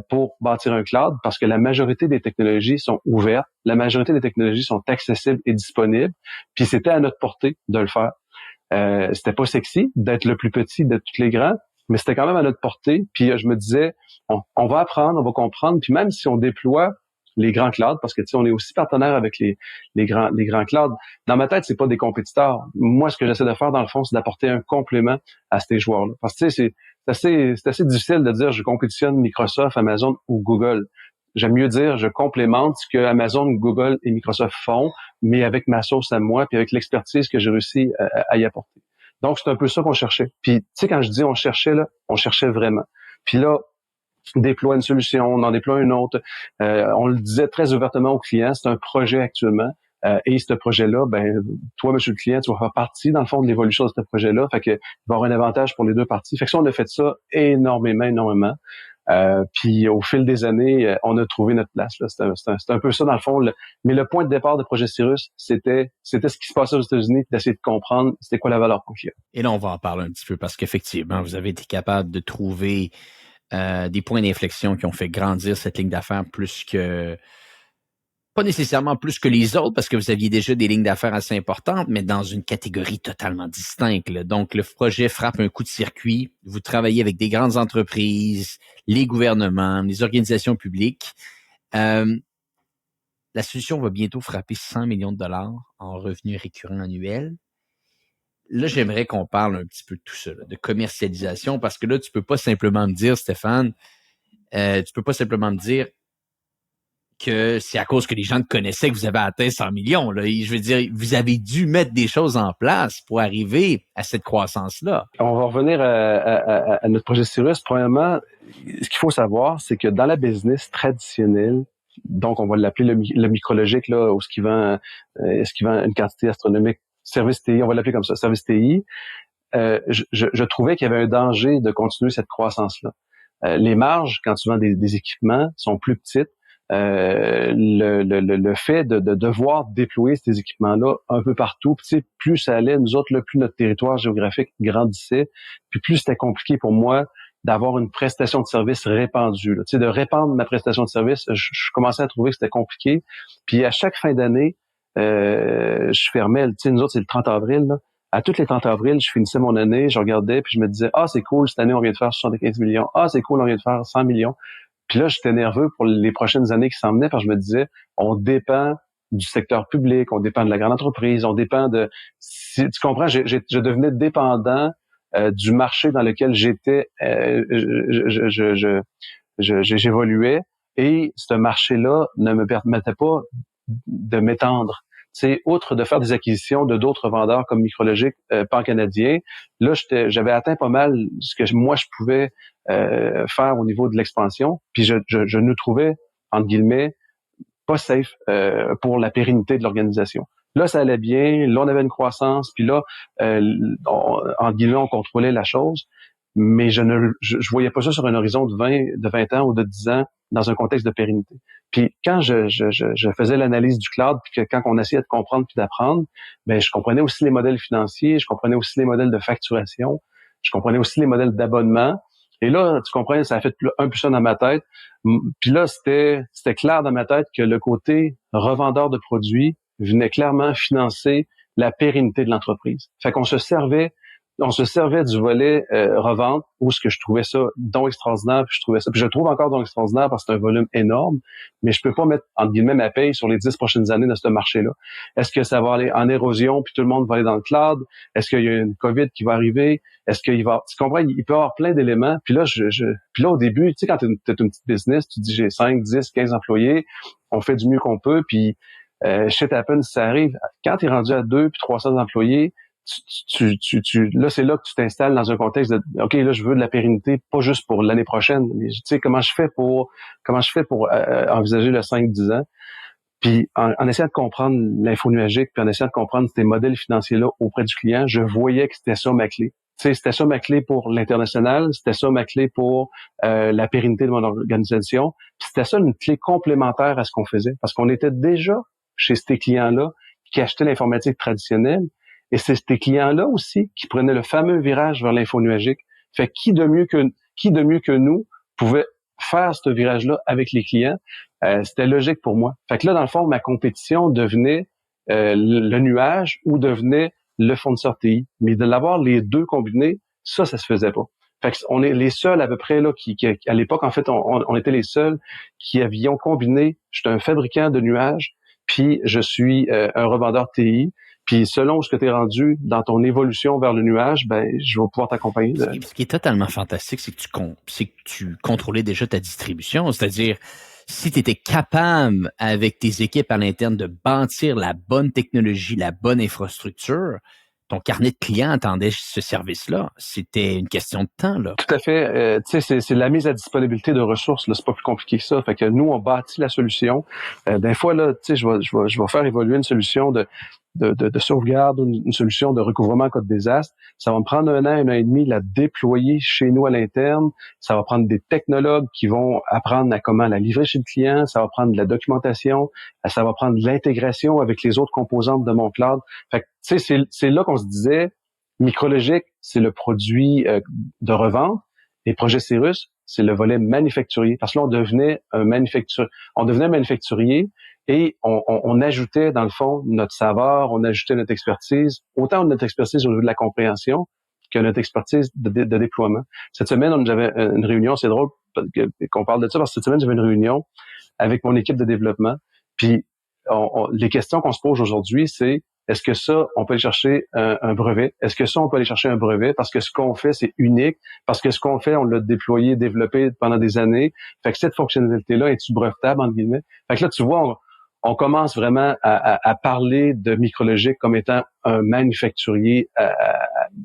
pour bâtir un cloud parce que la majorité des technologies sont ouvertes, la majorité des technologies sont accessibles et disponibles, puis c'était à notre portée de le faire. C'était pas sexy d'être le plus petit de tous les grands, mais c'était quand même à notre portée. Puis je me disais, on va apprendre, on va comprendre, puis même si on déploie les grands clouds, parce que tu sais, on est aussi partenaire avec les grands clouds. Dans ma tête, c'est pas des compétiteurs. Moi, ce que j'essaie de faire, dans le fond, c'est d'apporter un complément à ces joueurs-là. Parce que tu sais, c'est assez difficile de dire je compétitionne Microsoft, Amazon ou Google. J'aime mieux dire je complémente ce que Amazon, Google et Microsoft font, mais avec ma sauce à moi, puis avec l'expertise que j'ai réussi à y apporter. Donc, c'est un peu ça qu'on cherchait. Puis, tu sais, quand je dis on cherchait, là, on cherchait vraiment. Puis là, déploie une solution, on en déploie une autre. On le disait très ouvertement aux clients, c'est un projet actuellement. Et ce projet-là, ben, toi, monsieur le client, tu vas faire partie, dans le fond, de l'évolution de ce projet-là. Fait que il va y avoir un avantage pour les deux parties. Fait que ça, on a fait ça énormément. Puis au fil des années, on a trouvé notre place. Là. C'est un peu ça, dans le fond. Mais le point de départ de Projet Cyrus, c'était ce qui se passait aux États-Unis, d'essayer de comprendre c'était quoi la valeur pour le client. Et là, on va en parler un petit peu parce qu'effectivement, vous avez été capable de trouver des points d'inflexion qui ont fait grandir cette ligne d'affaires pas nécessairement plus que les autres, parce que vous aviez déjà des lignes d'affaires assez importantes, mais dans une catégorie totalement distincte. Là. Donc, le projet frappe un coup de circuit. Vous travaillez avec des grandes entreprises, les gouvernements, les organisations publiques. La solution va bientôt frapper 100 millions de dollars en revenus récurrents annuels. Là, j'aimerais qu'on parle un petit peu de tout ça, là, de commercialisation, parce que là, tu peux pas simplement me dire, Stéphane, que c'est à cause que les gens te connaissaient que vous avez atteint 100 millions. Là. Je veux dire, vous avez dû mettre des choses en place pour arriver à cette croissance-là. On va revenir à notre projet Cyrus. Premièrement, ce qu'il faut savoir, c'est que dans la business traditionnelle, donc on va l'appeler le micrologique, là, où ce qui vend une quantité astronomique, service TI, on va l'appeler comme ça, service TI, je trouvais qu'il y avait un danger de continuer cette croissance-là. Les marges, quand tu vends des équipements, sont plus petites. Le fait de devoir déployer ces équipements-là un peu partout, tu sais, plus ça allait, nous autres, là, plus notre territoire géographique grandissait, puis plus c'était compliqué pour moi d'avoir une prestation de service répandue. Là. Tu sais, de répandre ma prestation de service, je commençais à trouver que c'était compliqué. Puis à chaque fin d'année, je fermais, tu sais, nous autres, c'est le 30 avril, là. À toutes les 30 avril, je finissais mon année, je regardais, puis je me disais, ah, c'est cool, cette année, on vient de faire 75 millions. Ah, c'est cool, on vient de faire 100 millions. Puis là, j'étais nerveux pour les prochaines années qui s'en venaient parce que je me disais, on dépend du secteur public, on dépend de la grande entreprise, on dépend de... Si, tu comprends, je devenais dépendant du marché dans lequel j'étais, j'évoluais, et ce marché-là ne me permettait pas de m'étendre. Tu sais, outre de faire des acquisitions de d'autres vendeurs comme Micrologique pan-canadien, là, j'avais atteint pas mal ce que moi je pouvais faire au niveau de l'expansion. Puis je nous trouvais, entre guillemets, pas safe pour la pérennité de l'organisation. Là, ça allait bien. Là, on avait une croissance. Puis là, entre guillemets, on contrôlait la chose. Mais je voyais pas ça sur un horizon de 20 ans ou de 10 ans dans un contexte de pérennité. Puis quand je faisais l'analyse du cloud, puis que quand on essayait de comprendre puis d'apprendre, ben je comprenais aussi les modèles financiers, je comprenais aussi les modèles de facturation, je comprenais aussi les modèles d'abonnement. Et là, tu comprends, ça a fait un plus ça dans ma tête. Puis là, c'était clair dans ma tête que le côté revendeur de produits venait clairement financer la pérennité de l'entreprise. Fait qu'on se servait du volet revente, où ce que je trouvais ça donc extraordinaire, puis je trouve encore donc extraordinaire parce que c'est un volume énorme, mais je peux pas mettre entre guillemets ma paye sur les 10 prochaines années dans ce marché-là. Est-ce que ça va aller en érosion puis tout le monde va aller dans le cloud? Est-ce qu'il y a une COVID qui va arriver? Est-ce qu'il va, tu comprends, il peut y avoir plein d'éléments. Puis là puis là au début, tu sais, quand t'es une petite business, tu dis j'ai 5, 10, 15 employés, on fait du mieux qu'on peut, puis shit happens, ça arrive. Quand t'es rendu à 2 puis 300 employés, là, c'est là que tu t'installes dans un contexte de, OK, là, je veux de la pérennité, pas juste pour l'année prochaine, mais tu sais, comment je fais pour envisager le 5-10 ans. Puis, en essayant de comprendre l'info nuagique, puis en essayant de comprendre ces modèles financiers-là auprès du client, je voyais que c'était ça ma clé. Tu sais, c'était ça ma clé pour l'international, c'était ça ma clé pour la pérennité de mon organisation, puis c'était ça une clé complémentaire à ce qu'on faisait, parce qu'on était déjà chez ces clients-là qui achetaient l'informatique traditionnelle, et c'est ces clients-là aussi qui prenaient le fameux virage vers l'info nuagique. Fait qui de mieux que nous pouvait faire ce virage-là avec les clients? C'était logique pour moi. Fait que là, dans le fond, ma compétition devenait le nuage ou devenait le fournisseur TI. Mais de l'avoir les deux combinés, ça se faisait pas. Fait que on est les seuls à peu près là qui à l'époque, en fait, on était les seuls qui avions combiné. J'étais un fabricant de nuages, puis je suis un revendeur TI. Puis selon ce que tu es rendu dans ton évolution vers le nuage, ben je vais pouvoir t'accompagner. Ce qui est totalement fantastique, c'est que tu contrôlais déjà ta distribution. C'est-à-dire, si tu étais capable, avec tes équipes à l'interne, de bâtir la bonne technologie, la bonne infrastructure, ton carnet de clients attendait ce service-là. C'était une question de temps, là. Tout à fait. Tu sais, c'est la mise à disponibilité de ressources. Là, c'est pas plus compliqué que ça. Fait que nous, on bâtit la solution. Des fois, là, tu sais, je vais faire évoluer une solution de sauvegarde, une solution de recouvrement en cas de désastre. Ça va me prendre un an et demi la déployer chez nous à l'interne. Ça va prendre des technologues qui vont apprendre à comment la livrer chez le client. Ça va prendre de la documentation. Ça va prendre de l'intégration avec les autres composantes de mon cloud. Fait que, tu sais, c'est là qu'on se disait, Micrologique, c'est le produit de revente, et Projet Cyrus, c'est le volet manufacturier. Parce que là, on devenait manufacturier, et on ajoutait, dans le fond, notre savoir, on ajoutait notre expertise, autant notre expertise au niveau de la compréhension que notre expertise de déploiement. Cette semaine, j'avais une réunion, c'est drôle qu'on parle de ça, parce que cette semaine, j'avais une réunion avec mon équipe de développement, puis les questions qu'on se pose aujourd'hui, c'est Est-ce que ça, on peut aller chercher un brevet? Est-ce que ça, on peut aller chercher un brevet? Parce que ce qu'on fait, c'est unique. Parce que ce qu'on fait, on l'a déployé, développé pendant des années. Fait que cette fonctionnalité-là est-tu brevetable, entre guillemets? Fait que là, tu vois, on commence vraiment à parler de Micrologique comme étant un manufacturier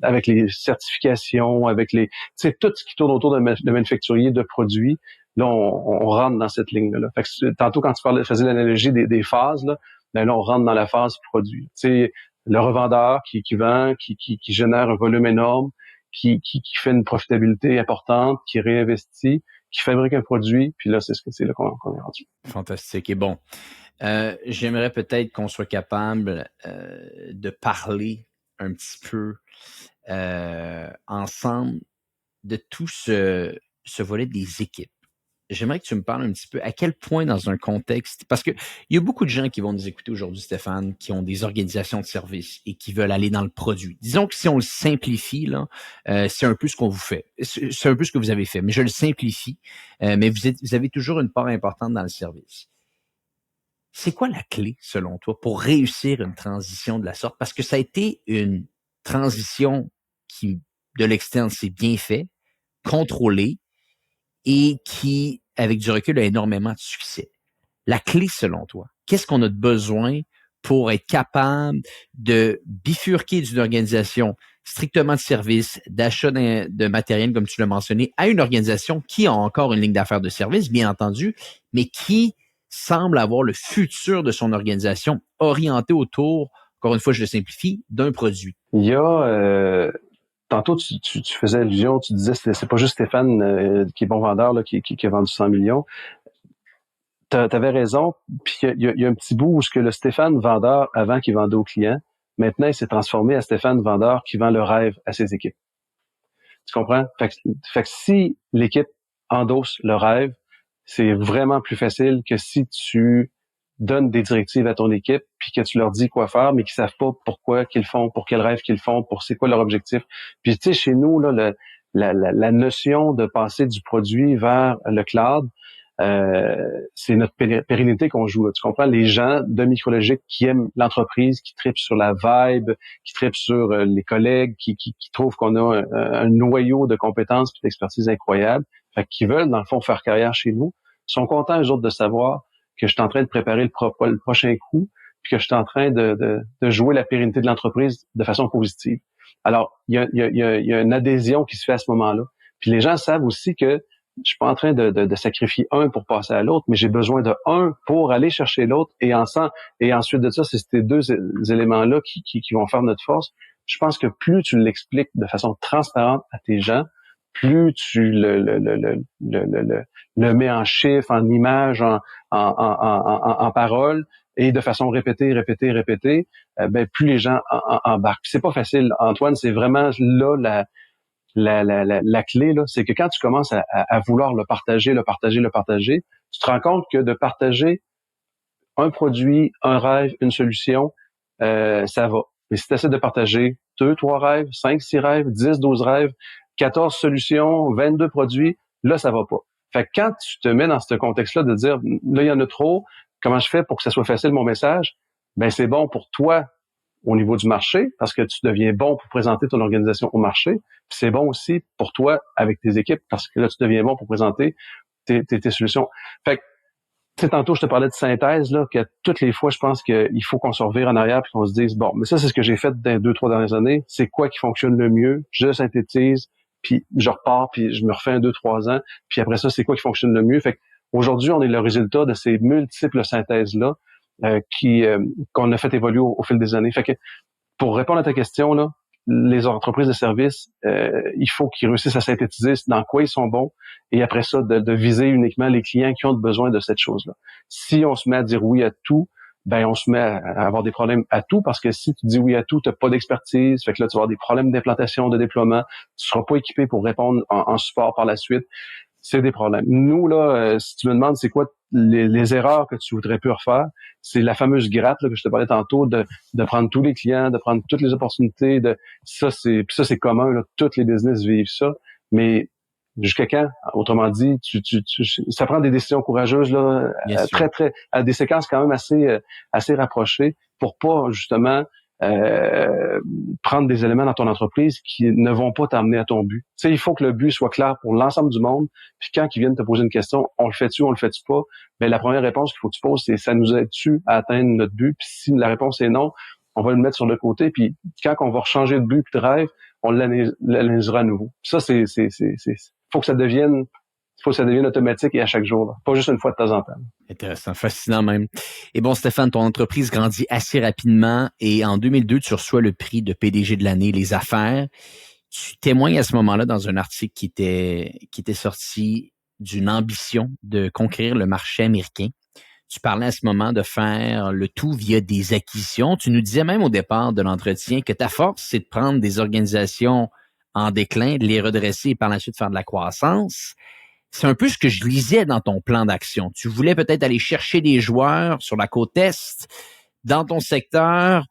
avec les certifications, avec les, tu sais, tout ce qui tourne autour de manufacturier de produits. Là, on rentre dans cette ligne-là. Fait que tantôt, quand tu faisais l'analogie des phases, là, on rentre dans la phase produit. Tu sais, le revendeur qui vend, qui génère un volume énorme, qui fait une profitabilité importante, qui réinvestit, qui fabrique un produit, puis là, c'est là qu'on est rendu. Fantastique. Et bon, j'aimerais peut-être qu'on soit capable de parler un petit peu ensemble de tout ce volet des équipes. J'aimerais que tu me parles un petit peu à quel point dans un contexte, parce que il y a beaucoup de gens qui vont nous écouter aujourd'hui, Stéphane, qui ont des organisations de services et qui veulent aller dans le produit. Disons que si on le simplifie, là, c'est un peu ce qu'on vous fait. C'est un peu ce que vous avez fait, mais je le simplifie. Mais vous avez toujours une part importante dans le service. C'est quoi la clé, selon toi, pour réussir une transition de la sorte? Parce que ça a été une transition qui, de l'externe, s'est bien fait, contrôlée, et qui, avec du recul, a énormément de succès. La clé, selon toi, qu'est-ce qu'on a de besoin pour être capable de bifurquer d'une organisation strictement de service, d'achat de matériel, comme tu l'as mentionné, à une organisation qui a encore une ligne d'affaires de service, bien entendu, mais qui semble avoir le futur de son organisation orienté autour, encore une fois, je le simplifie, d'un produit? Il y a... Tantôt, tu faisais allusion, tu disais c'est pas juste Stéphane qui est bon vendeur, là, qui a vendu 100 millions. T'avais raison. Puis il y a un petit bout où ce que le Stéphane vendeur, avant qu'il vendait aux clients, maintenant, il s'est transformé à Stéphane vendeur qui vend le rêve à ses équipes. Tu comprends? Fait que si l'équipe endosse le rêve, c'est vraiment plus facile que si tu donnes des directives à ton équipe puis que tu leur dis quoi faire, mais qu'ils savent pas pourquoi qu'ils font, pour quel rêve qu'ils font, pour c'est quoi leur objectif. Puis tu sais, chez nous, là, la notion de passer du produit vers le cloud, c'est notre pérennité qu'on joue. Tu comprends? Les gens de Micrologique qui aiment l'entreprise, qui tripent sur la vibe, qui tripent sur les collègues, qui trouvent qu'on a un noyau de compétences et d'expertise incroyable, fait qui veulent, dans le fond, faire carrière chez nous, sont contents, eux autres, de savoir que je suis en train de préparer le prochain coup, puis que je suis en train de jouer la pérennité de l'entreprise de façon positive. Alors, il y a une adhésion qui se fait à ce moment-là. Puis les gens savent aussi que je suis pas en train de sacrifier un pour passer à l'autre, mais j'ai besoin de un pour aller chercher l'autre et ensemble. Et ensuite de ça, c'est ces deux éléments-là qui vont faire notre force. Je pense que plus tu l'expliques de façon transparente à tes gens, plus tu le mets en chiffres, en images, en paroles, et de façon répétée, ben plus les gens embarquent. C'est pas facile, Antoine, c'est vraiment là la clé, là, c'est que quand tu commences à vouloir le partager, tu te rends compte que de partager un produit, un rêve, une solution, ça va. Mais si tu essaies de partager 2, 3 rêves, 5, 6 rêves, 10, 12 rêves, 14 solutions, 22 produits, là, ça va pas. Fait que quand tu te mets dans ce contexte-là de dire, là, il y en a trop, comment je fais pour que ça soit facile, mon message? Ben, c'est bon pour toi au niveau du marché, parce que tu deviens bon pour présenter ton organisation au marché. Puis c'est bon aussi pour toi avec tes équipes, parce que là, tu deviens bon pour présenter tes solutions. Fait que, tu sais, tantôt, je te parlais de synthèse, là, que toutes les fois, je pense qu'il faut qu'on se revire en arrière puis qu'on se dise, bon, mais ça, c'est ce que j'ai fait dans les 2-3 dernières années. C'est quoi qui fonctionne le mieux? Je synthétise, puis je repars, puis je me refais 1, 2, 3 ans. Puis après ça, c'est quoi qui fonctionne le mieux? Fait que aujourd'hui, on est le résultat de ces multiples synthèses-là qu'on a fait évoluer au fil des années. Fait que pour répondre à ta question, là, les entreprises de services, il faut qu'ils réussissent à synthétiser dans quoi ils sont bons et après ça, de viser uniquement les clients qui ont besoin de cette chose-là. Si on se met à dire oui à tout, ben on se met à avoir des problèmes à tout parce que si tu dis oui à tout, tu n'as pas d'expertise, fait que là, tu vas avoir des problèmes d'implantation, de déploiement, tu seras pas équipé pour répondre en support par la suite. C'est des problèmes. Nous, là, si tu me demandes c'est quoi les erreurs que tu voudrais plus refaire, c'est la fameuse gratte là, que je te parlais tantôt, de prendre tous les clients, de prendre toutes les opportunités. Ça, c'est commun, là, tous les business vivent ça. Mais jusqu'à quand? Autrement dit, ça prend des décisions courageuses, là, à des séquences quand même assez rapprochées pour pas, justement, prendre des éléments dans ton entreprise qui ne vont pas t'amener à ton but. Tu sais, il faut que le but soit clair pour l'ensemble du monde. Puis quand ils viennent te poser une question, on le fait-tu, on le fait-tu pas? Ben la première réponse qu'il faut que tu poses, c'est ça nous aide-tu à atteindre notre but? Puis si la réponse est non, on va le mettre sur le côté. Puis quand on va changer de but puis de rêve, on l'analysera à nouveau. Ça, faut que ça devienne automatique et à chaque jour, là. Pas juste une fois de temps en temps. Intéressant, fascinant même. Et bon, Stéphane, ton entreprise grandit assez rapidement et en 2002, tu reçois le prix de PDG de l'année, Les Affaires. Tu témoignes à ce moment-là dans un article qui était sorti d'une ambition de conquérir le marché américain. Tu parlais à ce moment de faire le tout via des acquisitions. Tu nous disais même au départ de l'entretien que ta force, c'est de prendre des organisations en déclin, de les redresser et par la suite faire de la croissance. C'est un peu ce que je lisais dans ton plan d'action. Tu voulais peut-être aller chercher des joueurs sur la côte Est, dans ton secteur,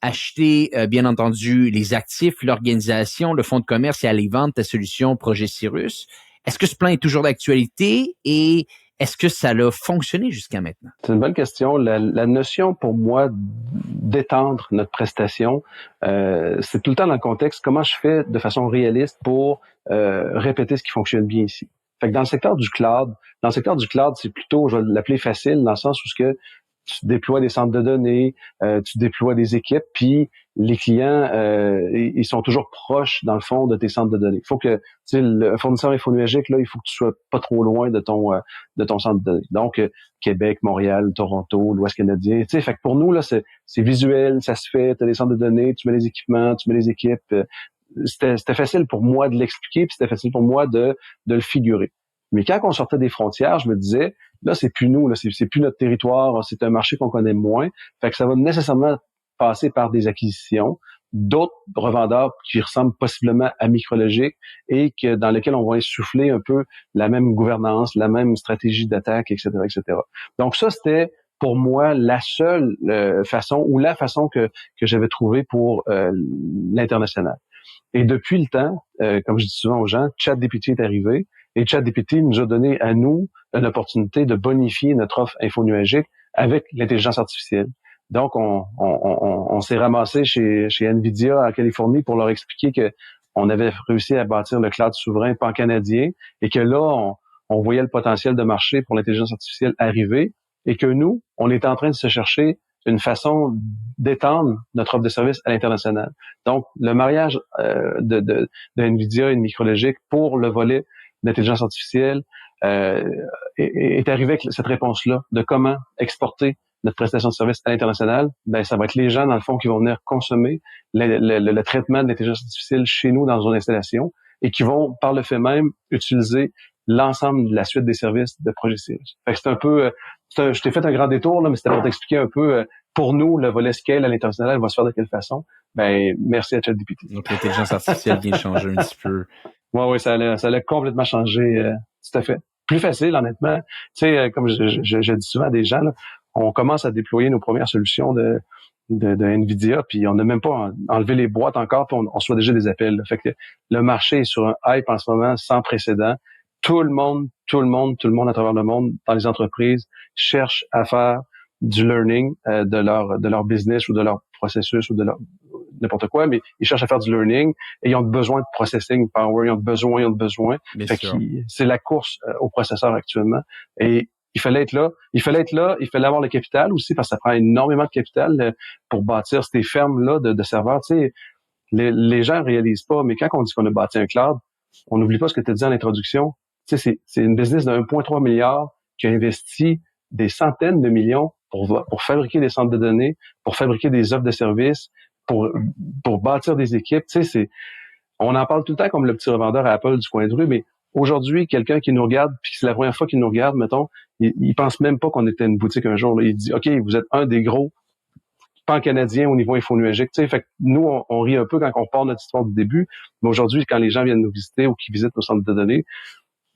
acheter, bien entendu, les actifs, l'organisation, le fonds de commerce et aller vendre ta solution Projet Cyrus. Est-ce que ce plan est toujours d'actualité et est-ce que ça a fonctionné jusqu'à maintenant? C'est une bonne question. La notion pour moi d'étendre notre prestation, c'est tout le temps dans le contexte comment je fais de façon réaliste pour répéter ce qui fonctionne bien ici. Fait que dans le secteur du cloud, c'est plutôt, je vais l'appeler facile, dans le sens où ce que tu déploies des centres de données, tu déploies des équipes, puis les clients, ils sont toujours proches, dans le fond, de tes centres de données. Il faut que, tu sais, le fournisseur infonuagique, là, il faut que tu sois pas trop loin de ton centre de données. Donc, Québec, Montréal, Toronto, l'Ouest canadien, tu sais, fait que pour nous, là, c'est visuel, ça se fait, tu as des centres de données, tu mets les équipements, tu mets les équipes. C'était facile pour moi de l'expliquer, puis c'était facile pour moi de le figurer. Mais quand on sortait des frontières, je me disais, là, c'est plus nous, là, c'est plus notre territoire, c'est un marché qu'on connaît moins. Fait que ça va nécessairement passer par des acquisitions, d'autres revendeurs qui ressemblent possiblement à Micrologique et que dans lesquels on va insuffler un peu la même gouvernance, la même stratégie d'attaque, etc., etc. Donc ça, c'était pour moi la seule façon ou la façon que j'avais trouvée pour l'international. Et depuis le temps, comme je dis souvent aux gens, ChatGPT est arrivé et ChatGPT nous a donné à nous une opportunité de bonifier notre offre infonuagique avec l'intelligence artificielle. Donc, on s'est ramassé chez NVIDIA en Californie pour leur expliquer que on avait réussi à bâtir le cloud souverain pan-canadien et que là, on voyait le potentiel de marché pour l'intelligence artificielle arriver et que nous, on était en train de se chercher une façon d'étendre notre offre de service à l'international. Donc, le mariage de NVIDIA et de Micrologique pour le volet d'intelligence artificielle est arrivé avec cette réponse-là de comment exporter notre prestation de service à l'international. Ben, ça va être les gens, dans le fond, qui vont venir consommer le traitement de l'intelligence artificielle chez nous dans une installation et qui vont, par le fait même, utiliser l'ensemble de la suite des services de Projet Cyrus. Fait que c'est un peu... je t'ai fait un grand détour, là, mais c'était pour t'expliquer un peu, pour nous, le volet scale à l'international va se faire de quelle façon. Ben, merci à ChatGPT. Donc, l'intelligence artificielle vient changer un petit peu. Oui, ça l'a complètement changé, tout à fait. Plus facile, honnêtement. Tu sais, comme je dis souvent à des gens, là, on commence à déployer nos premières solutions de NVIDIA, puis on n'a même pas enlevé les boîtes encore, puis on reçoit déjà des appels. Là. Fait que le marché est sur un hype en ce moment sans précédent. Tout le monde à travers le monde, dans les entreprises, cherche à faire du learning de leur business ou de leur processus ou de leur n'importe quoi, mais ils cherchent à faire du learning et ils ont besoin de processing power, ils ont besoin. Fait que c'est la course au processeur actuellement. Et il fallait être là, il fallait avoir le capital aussi parce que ça prend énormément de capital pour bâtir ces fermes-là de serveurs. Tu sais, les gens réalisent pas, mais quand on dit qu'on a bâti un cloud, on n'oublie pas ce que tu as dit en introduction. Tu sais, c'est une business de 1,3 milliard qui a investi des centaines de millions pour fabriquer des centres de données, pour fabriquer des offres de services, pour bâtir des équipes. Tu sais, on en parle tout le temps comme le petit revendeur à Apple du coin de rue, mais aujourd'hui, quelqu'un qui nous regarde, puis c'est la première fois qu'il nous regarde, mettons, il pense même pas qu'on était une boutique un jour. Là. Il dit, OK, vous êtes un des gros pan-canadiens au niveau infonuagique. Tu sais, fait que nous, on rit un peu quand on part notre histoire du début, mais aujourd'hui, quand les gens viennent nous visiter ou qui visitent nos centres de données,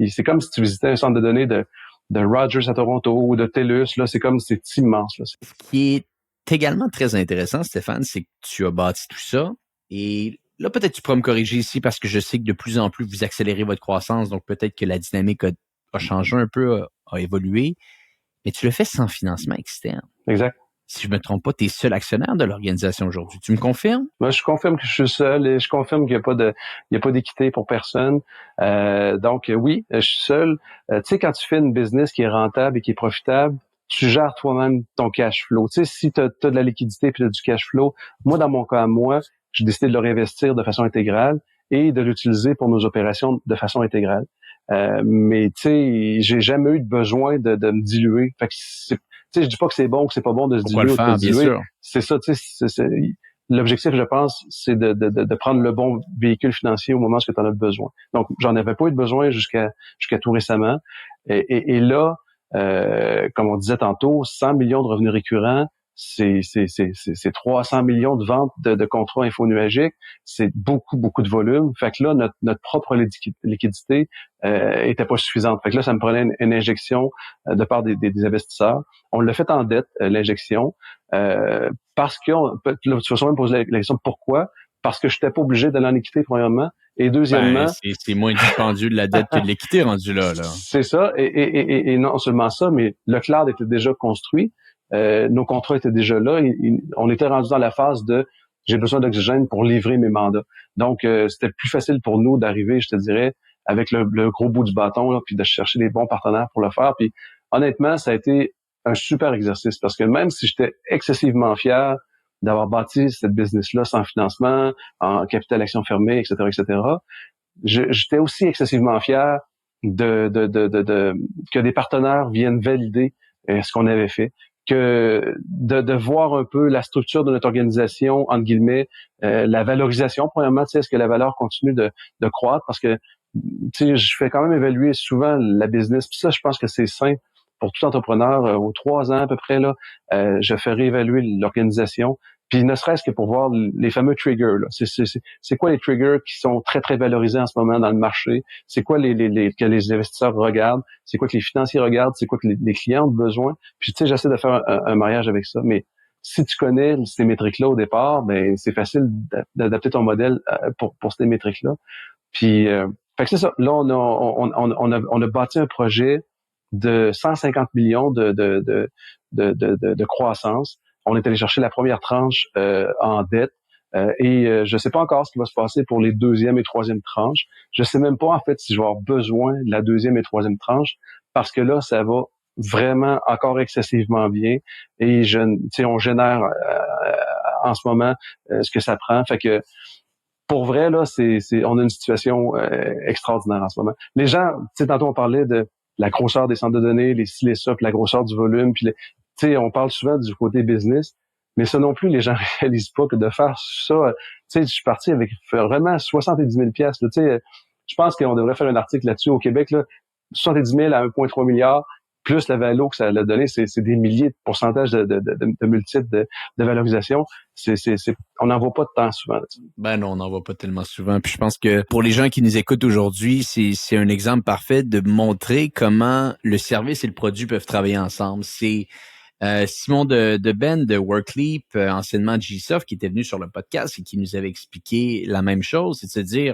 c'est comme si tu visitais un centre de données de Rogers à Toronto ou de TELUS. Là, c'est comme, c'est immense. Là. Ce qui est également très intéressant, Stéphane, c'est que tu as bâti tout ça et là, peut-être tu pourras me corriger ici parce que je sais que de plus en plus, vous accélérez votre croissance, donc peut-être que la dynamique a changé un peu, a évolué, mais tu le fais sans financement externe. Exact. si je me trompe pas, tu es seul actionnaire de l'organisation aujourd'hui. Tu me confirmes? Moi, je confirme que je suis seul et je confirme qu'il n'y a pas d'équité pour personne. Donc, oui, je suis seul. Tu sais, quand tu fais une business qui est rentable et qui est profitable, tu gères toi-même ton cash flow. Tu sais, si tu as de la liquidité et tu as du cash flow, moi, dans mon cas, j'ai décidé de le réinvestir de façon intégrale et de l'utiliser pour nos opérations de façon intégrale. Mais tu sais, j'ai jamais eu de besoin de me diluer. Fait que tu sais, je dis pas que c'est bon ou que c'est pas bon de se Pourquoi le diluer ou de pas faire, se bien diluer. sûr? C'est ça, tu sais, l'objectif, je pense, c'est de prendre le bon véhicule financier au moment où tu en as besoin. Donc, j'en avais pas eu de besoin jusqu'à tout récemment. Et là, comme on disait tantôt, 100 millions de revenus récurrents, c'est 300 millions de ventes de contrats infonuagiques, c'est beaucoup de volume. Fait que là, notre propre liquidité était pas suffisante. Fait que là, ça me prenait une injection de part des investisseurs. On l'a fait en dette, l'injection, parce que tu vas sûrement me poser la question pourquoi? Parce que je n'étais pas obligé d'aller en équité, premièrement. Et Ben, deuxièmement, c'est moins dispendieux de la dette que de l'équité rendu là. c'est ça. Et non seulement ça, mais le cloud était déjà construit. Nos contrats étaient déjà là. On était rendu dans la phase de j'ai besoin d'oxygène pour livrer mes mandats. Donc, c'était plus facile pour nous d'arriver, je te dirais, avec le gros bout du bâton, là, puis de chercher les bons partenaires pour le faire. Puis honnêtement, ça a été un super exercice parce que même si j'étais excessivement fier d'avoir bâti cette business-là sans financement, en capital action fermée, etc., j'étais aussi excessivement fier que des partenaires viennent valider ce qu'on avait fait, que de voir un peu la structure de notre organisation, entre guillemets, la valorisation, premièrement, tu sais, est-ce que la valeur continue de croître, parce que, tu sais, je fais quand même évaluer souvent la business, puis ça, je pense que c'est sain pour tout entrepreneur, aux 3 ans à peu près, là, je fais réévaluer l'organisation, puis ne serait-ce que pour voir les fameux triggers, là. C'est quoi les triggers qui sont très, très valorisés en ce moment dans le marché? C'est quoi que les investisseurs regardent? C'est quoi que les financiers regardent? C'est quoi que les clients ont besoin? Puis, tu sais, j'essaie de faire un mariage avec ça. Mais si tu connais ces métriques-là au départ, ben c'est facile d'adapter ton modèle pour ces métriques-là. Puis, fait que c'est ça. Là, on a bâti un projet de 150 millions de croissance. On est allé chercher la première tranche en dette. Je sais pas encore ce qui va se passer pour les deuxième et troisième tranches. Je sais même pas, en fait, si je vais avoir besoin de la deuxième et troisième tranche, parce que là, ça va vraiment encore excessivement bien. Et on génère en ce moment ce que ça prend. Fait que pour vrai, là, on a une situation extraordinaire en ce moment. Les gens, tu sais, tantôt on parlait de la grosseur des centres de données, les ci, les ça, puis la grosseur du volume, puis tu sais, on parle souvent du côté business, mais ça non plus, les gens réalisent pas que de faire ça, tu sais, je suis parti avec vraiment 70 000 piastres, tu sais, je pense qu'on devrait faire un article là-dessus au Québec, là, 70 000 à 1,3 milliard, plus la valo que ça a donné, c'est des milliers de pourcentages de multiples de valorisation. On n'en voit pas de temps souvent là-dessus. Ben non, on n'en voit pas tellement souvent. Puis je pense que pour les gens qui nous écoutent aujourd'hui, c'est un exemple parfait de montrer comment le service et le produit peuvent travailler ensemble. C'est Simon de Ben de Workleap, anciennement GSoft, qui était venu sur le podcast et qui nous avait expliqué la même chose, c'est de se dire,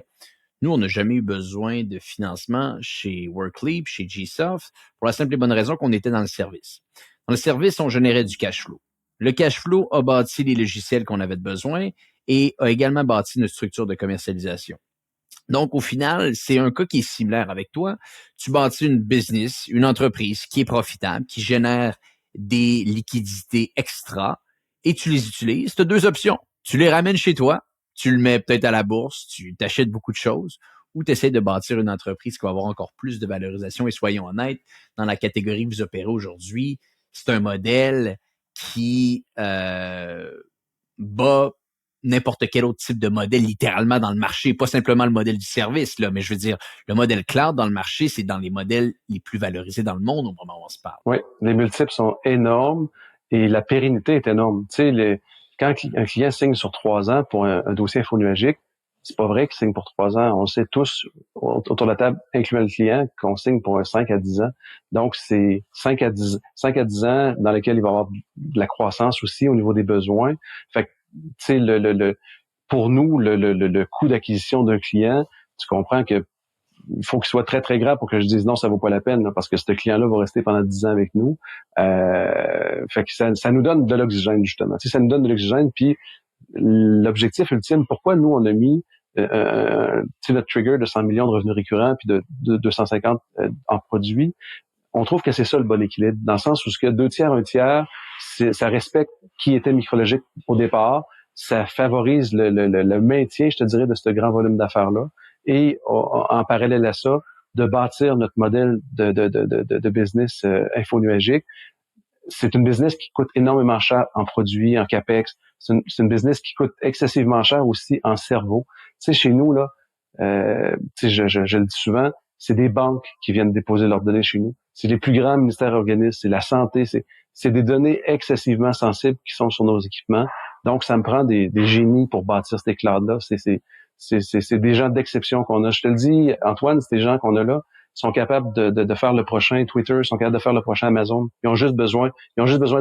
nous, on n'a jamais eu besoin de financement chez Workleap, chez GSoft, pour la simple et bonne raison qu'on était dans le service. Dans le service, on générait du cash flow. Le cash flow a bâti les logiciels qu'on avait besoin et a également bâti notre structure de commercialisation. Donc, au final, c'est un cas qui est similaire avec toi. Tu bâtis une business, une entreprise qui est profitable, qui génère des liquidités extra et tu les utilises. Tu as deux options. Tu les ramènes chez toi, tu le mets peut-être à la bourse, tu t'achètes beaucoup de choses ou tu essaies de bâtir une entreprise qui va avoir encore plus de valorisation. Et soyons honnêtes, dans la catégorie que vous opérez aujourd'hui, c'est un modèle qui bat n'importe quel autre type de modèle littéralement dans le marché, pas simplement le modèle du service, là, mais je veux dire, le modèle cloud dans le marché, c'est dans les modèles les plus valorisés dans le monde au moment où on se parle. Oui, les multiples sont énormes et la pérennité est énorme. Tu sais, quand un client signe sur 3 ans pour un dossier infonuagique, c'est pas vrai qu'il signe pour 3 ans. On sait tous autour de la table, incluant le client, qu'on signe pour un 5 à 10 ans. Donc, c'est 5 à 10 ans dans lesquels il va y avoir de la croissance aussi au niveau des besoins. Fait que, tu sais, pour nous, le coût d'acquisition d'un client, tu comprends que il faut qu'il soit très, très grand pour que je dise non, ça vaut pas la peine, là, parce que ce client-là va rester pendant 10 ans avec nous. Fait que ça nous donne de l'oxygène, justement. Tu sais, ça nous donne de l'oxygène, puis l'objectif ultime, pourquoi nous, on a mis notre trigger de 100 millions de revenus récurrents puis de 250 en produits, on trouve que c'est ça le bon équilibre, dans le sens où ce que 2 tiers, 1 tiers, ça respecte qui était Micrologique au départ, ça favorise le maintien, je te dirais, de ce grand volume d'affaires-là, et en parallèle à ça, de bâtir notre modèle de business infonuagique. C'est une business qui coûte énormément cher en produits, en capex. C'est une business qui coûte excessivement cher aussi en cerveau. Tu sais, chez nous, là, tu sais, je le dis souvent, c'est des banques qui viennent déposer leurs données chez nous. C'est les plus grands ministères et organismes, c'est la santé, c'est des données excessivement sensibles qui sont sur nos équipements. Donc, ça me prend des génies pour bâtir ces clouds-là. C'est des gens d'exception qu'on a. Je te le dis, Antoine, ces gens qu'on a là sont capables de faire le prochain Twitter, sont capables de faire le prochain Amazon. Ils ont juste besoin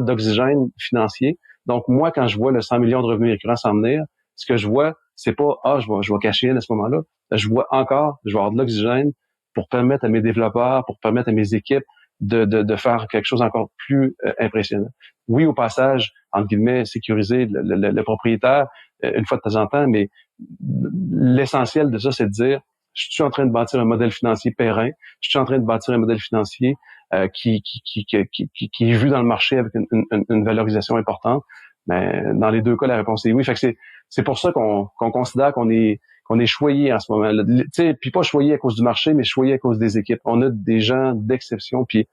d'oxygène financier. Donc, moi, quand je vois le 100 millions de revenus récurrents s'en venir, ce que je vois, c'est pas, je vais cacher à ce moment-là. Je vois encore, je vais avoir de l'oxygène pour permettre à mes développeurs, pour permettre à mes équipes de faire quelque chose encore plus impressionnant. Oui, au passage, entre guillemets, sécuriser le propriétaire une fois de temps en temps, mais l'essentiel de ça, c'est de dire, je suis en train de bâtir un modèle financier périn, je suis en train de bâtir un modèle financier qui est vu dans le marché avec une valorisation importante. Mais dans les deux cas, la réponse est oui. Fait que c'est pour ça qu'on considère qu'on est choyé en ce moment. Tu sais, puis pas choyé à cause du marché, mais choyé à cause des équipes. On a des gens d'exception. Puis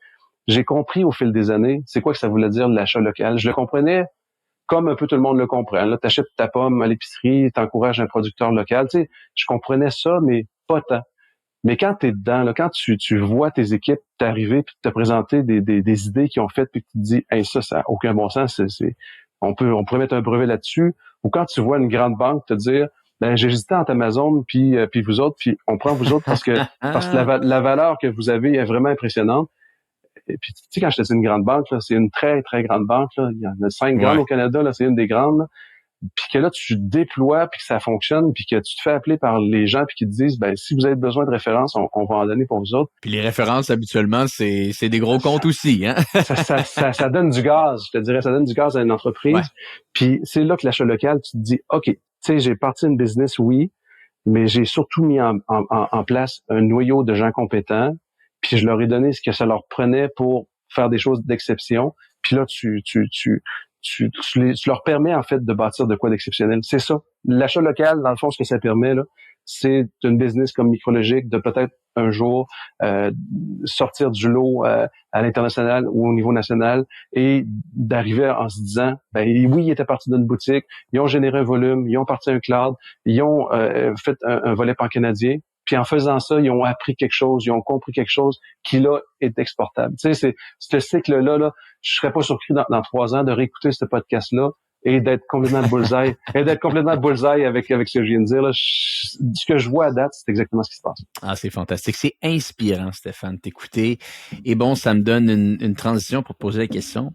j'ai compris au fil des années, c'est quoi que ça voulait dire l'achat local. Je le comprenais comme un peu tout le monde le comprend. Là, t'achètes ta pomme à l'épicerie, t'encourages un producteur local. Tu sais, je comprenais ça, mais pas tant. Mais quand t'es dedans, là, quand tu vois tes équipes t'arriver puis te présenter des idées qu'ils ont faites puis que tu te dis, hey, ça a aucun bon sens, on pourrait mettre un brevet là-dessus. Ou quand tu vois une grande banque te dire, ben j'ai hésité entre Amazon puis vous autres, puis on prend vous autres parce que la valeur que vous avez est vraiment impressionnante. Et puis tu sais, quand je te dis une grande banque, là, c'est une très très grande banque. Là. Il y en a 5 grandes au Canada, là, c'est une des grandes. Là. Puis que là, tu déploies, puis que ça fonctionne, puis que tu te fais appeler par les gens, puis qui te disent, ben si vous avez besoin de références, on va en donner pour vous autres. Puis les références, habituellement, c'est des gros comptes aussi, hein? ça donne du gaz, je te dirais, ça donne du gaz à une entreprise. Ouais. Puis c'est là que l'achat local, tu te dis, OK, tu sais, j'ai parti une business, oui, mais j'ai surtout mis en place un noyau de gens compétents, puis je leur ai donné ce que ça leur prenait pour faire des choses d'exception. Puis là, tu leur permets en fait de bâtir de quoi d'exceptionnel. C'est ça. L'achat local, dans le fond, ce que ça permet, là, c'est une business comme Micrologique de peut-être un jour sortir du lot à l'international ou au niveau national et d'arriver en se disant, ben oui, ils étaient partis d'une boutique, ils ont généré un volume, ils ont parti un cloud, ils ont fait un volet pan-canadien, puis en faisant ça, ils ont appris quelque chose, ils ont compris quelque chose qui, là, est exportable. Tu sais, c'est ce cycle-là, là, je serais pas surpris dans 3 ans de réécouter ce podcast-là et d'être complètement bullseye, avec ce que je viens de dire. Là. Ce que je vois à date, c'est exactement ce qui se passe. Ah, c'est fantastique. C'est inspirant, Stéphane, t'écouter. Et bon, ça me donne une transition pour poser la question.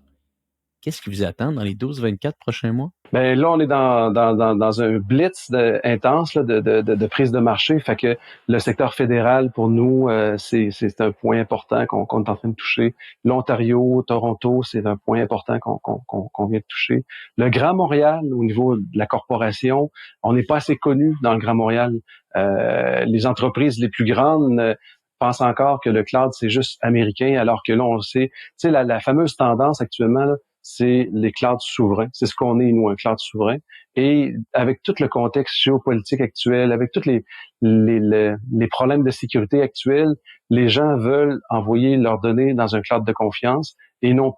Qu'est-ce qui vous attend dans les 12-24 prochains mois? Ben là, on est dans un blitz intense là, de prise de marché. Fait que le secteur fédéral, pour nous, c'est un point important qu'on est en train de toucher. L'Ontario, Toronto, c'est un point important qu'on vient de toucher. Le Grand Montréal, au niveau de la corporation, on n'est pas assez connu dans le Grand Montréal. Les entreprises les plus grandes pensent encore que le cloud, c'est juste américain, alors que là, on sait, tu sais, la fameuse tendance actuellement, là, c'est les clouds souverains. C'est ce qu'on est, nous, un cloud souverain. Et avec tout le contexte géopolitique actuel, avec tous les problèmes de sécurité actuels, les gens veulent envoyer leurs données dans un cloud de confiance et non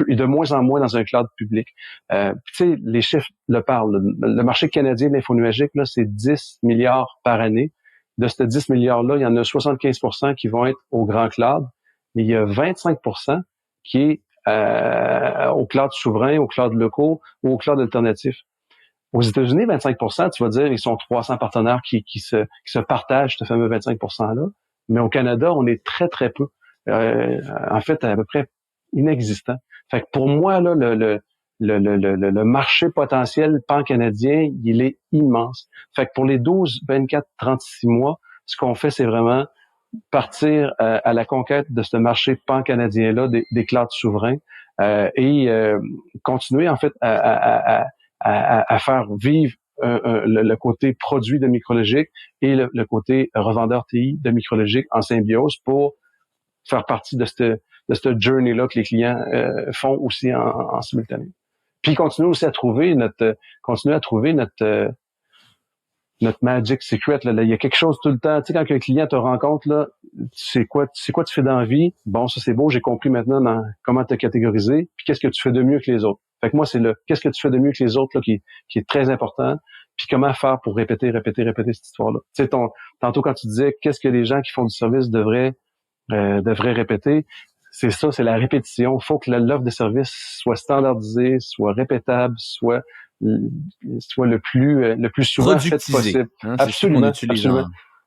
et de moins en moins dans un cloud public. Tu sais, les chiffres le parlent. Le marché canadien de l'infonuagique, là, c'est 10 milliards par année. De ces 10 milliards-là, il y en a 75% qui vont être au grand cloud, mais il y a 25% qui est au cloud souverain, au cloud locaux ou au cloud alternatif. Aux États-Unis, 25%, tu vas dire, ils sont 300 partenaires qui se partagent ce fameux 25%-là. Mais au Canada, on est très, très peu. En fait, à peu près inexistant. Fait que pour moi, là, le marché potentiel pan-canadien, il est immense. Fait que pour les 12, 24, 36 mois, ce qu'on fait, c'est vraiment partir à la conquête de ce marché pan-canadien-là des clouds souverains et continuer en fait à faire vivre le côté produit de Micrologique et le côté revendeur TI de Micrologique en symbiose pour faire partie de cette journey-là que les clients font aussi en simultané. Puis continuer aussi à trouver notre magic secret. Là. Il y a quelque chose tout le temps. Tu sais, quand un client te rencontre, là, c'est quoi tu fais dans la vie? Bon, ça c'est beau, j'ai compris maintenant comment te catégoriser. Puis qu'est-ce que tu fais de mieux que les autres? Fait que moi, c'est qu'est-ce que tu fais de mieux que les autres là, qui est très important. Puis comment faire pour répéter cette histoire-là. Tu sais, tantôt quand tu disais qu'est-ce que les gens qui font du service devraient répéter, c'est la répétition. Il faut que l'offre de service soit standardisée, soit répétable, soit le plus souvent fait possible. Hein, Absolument,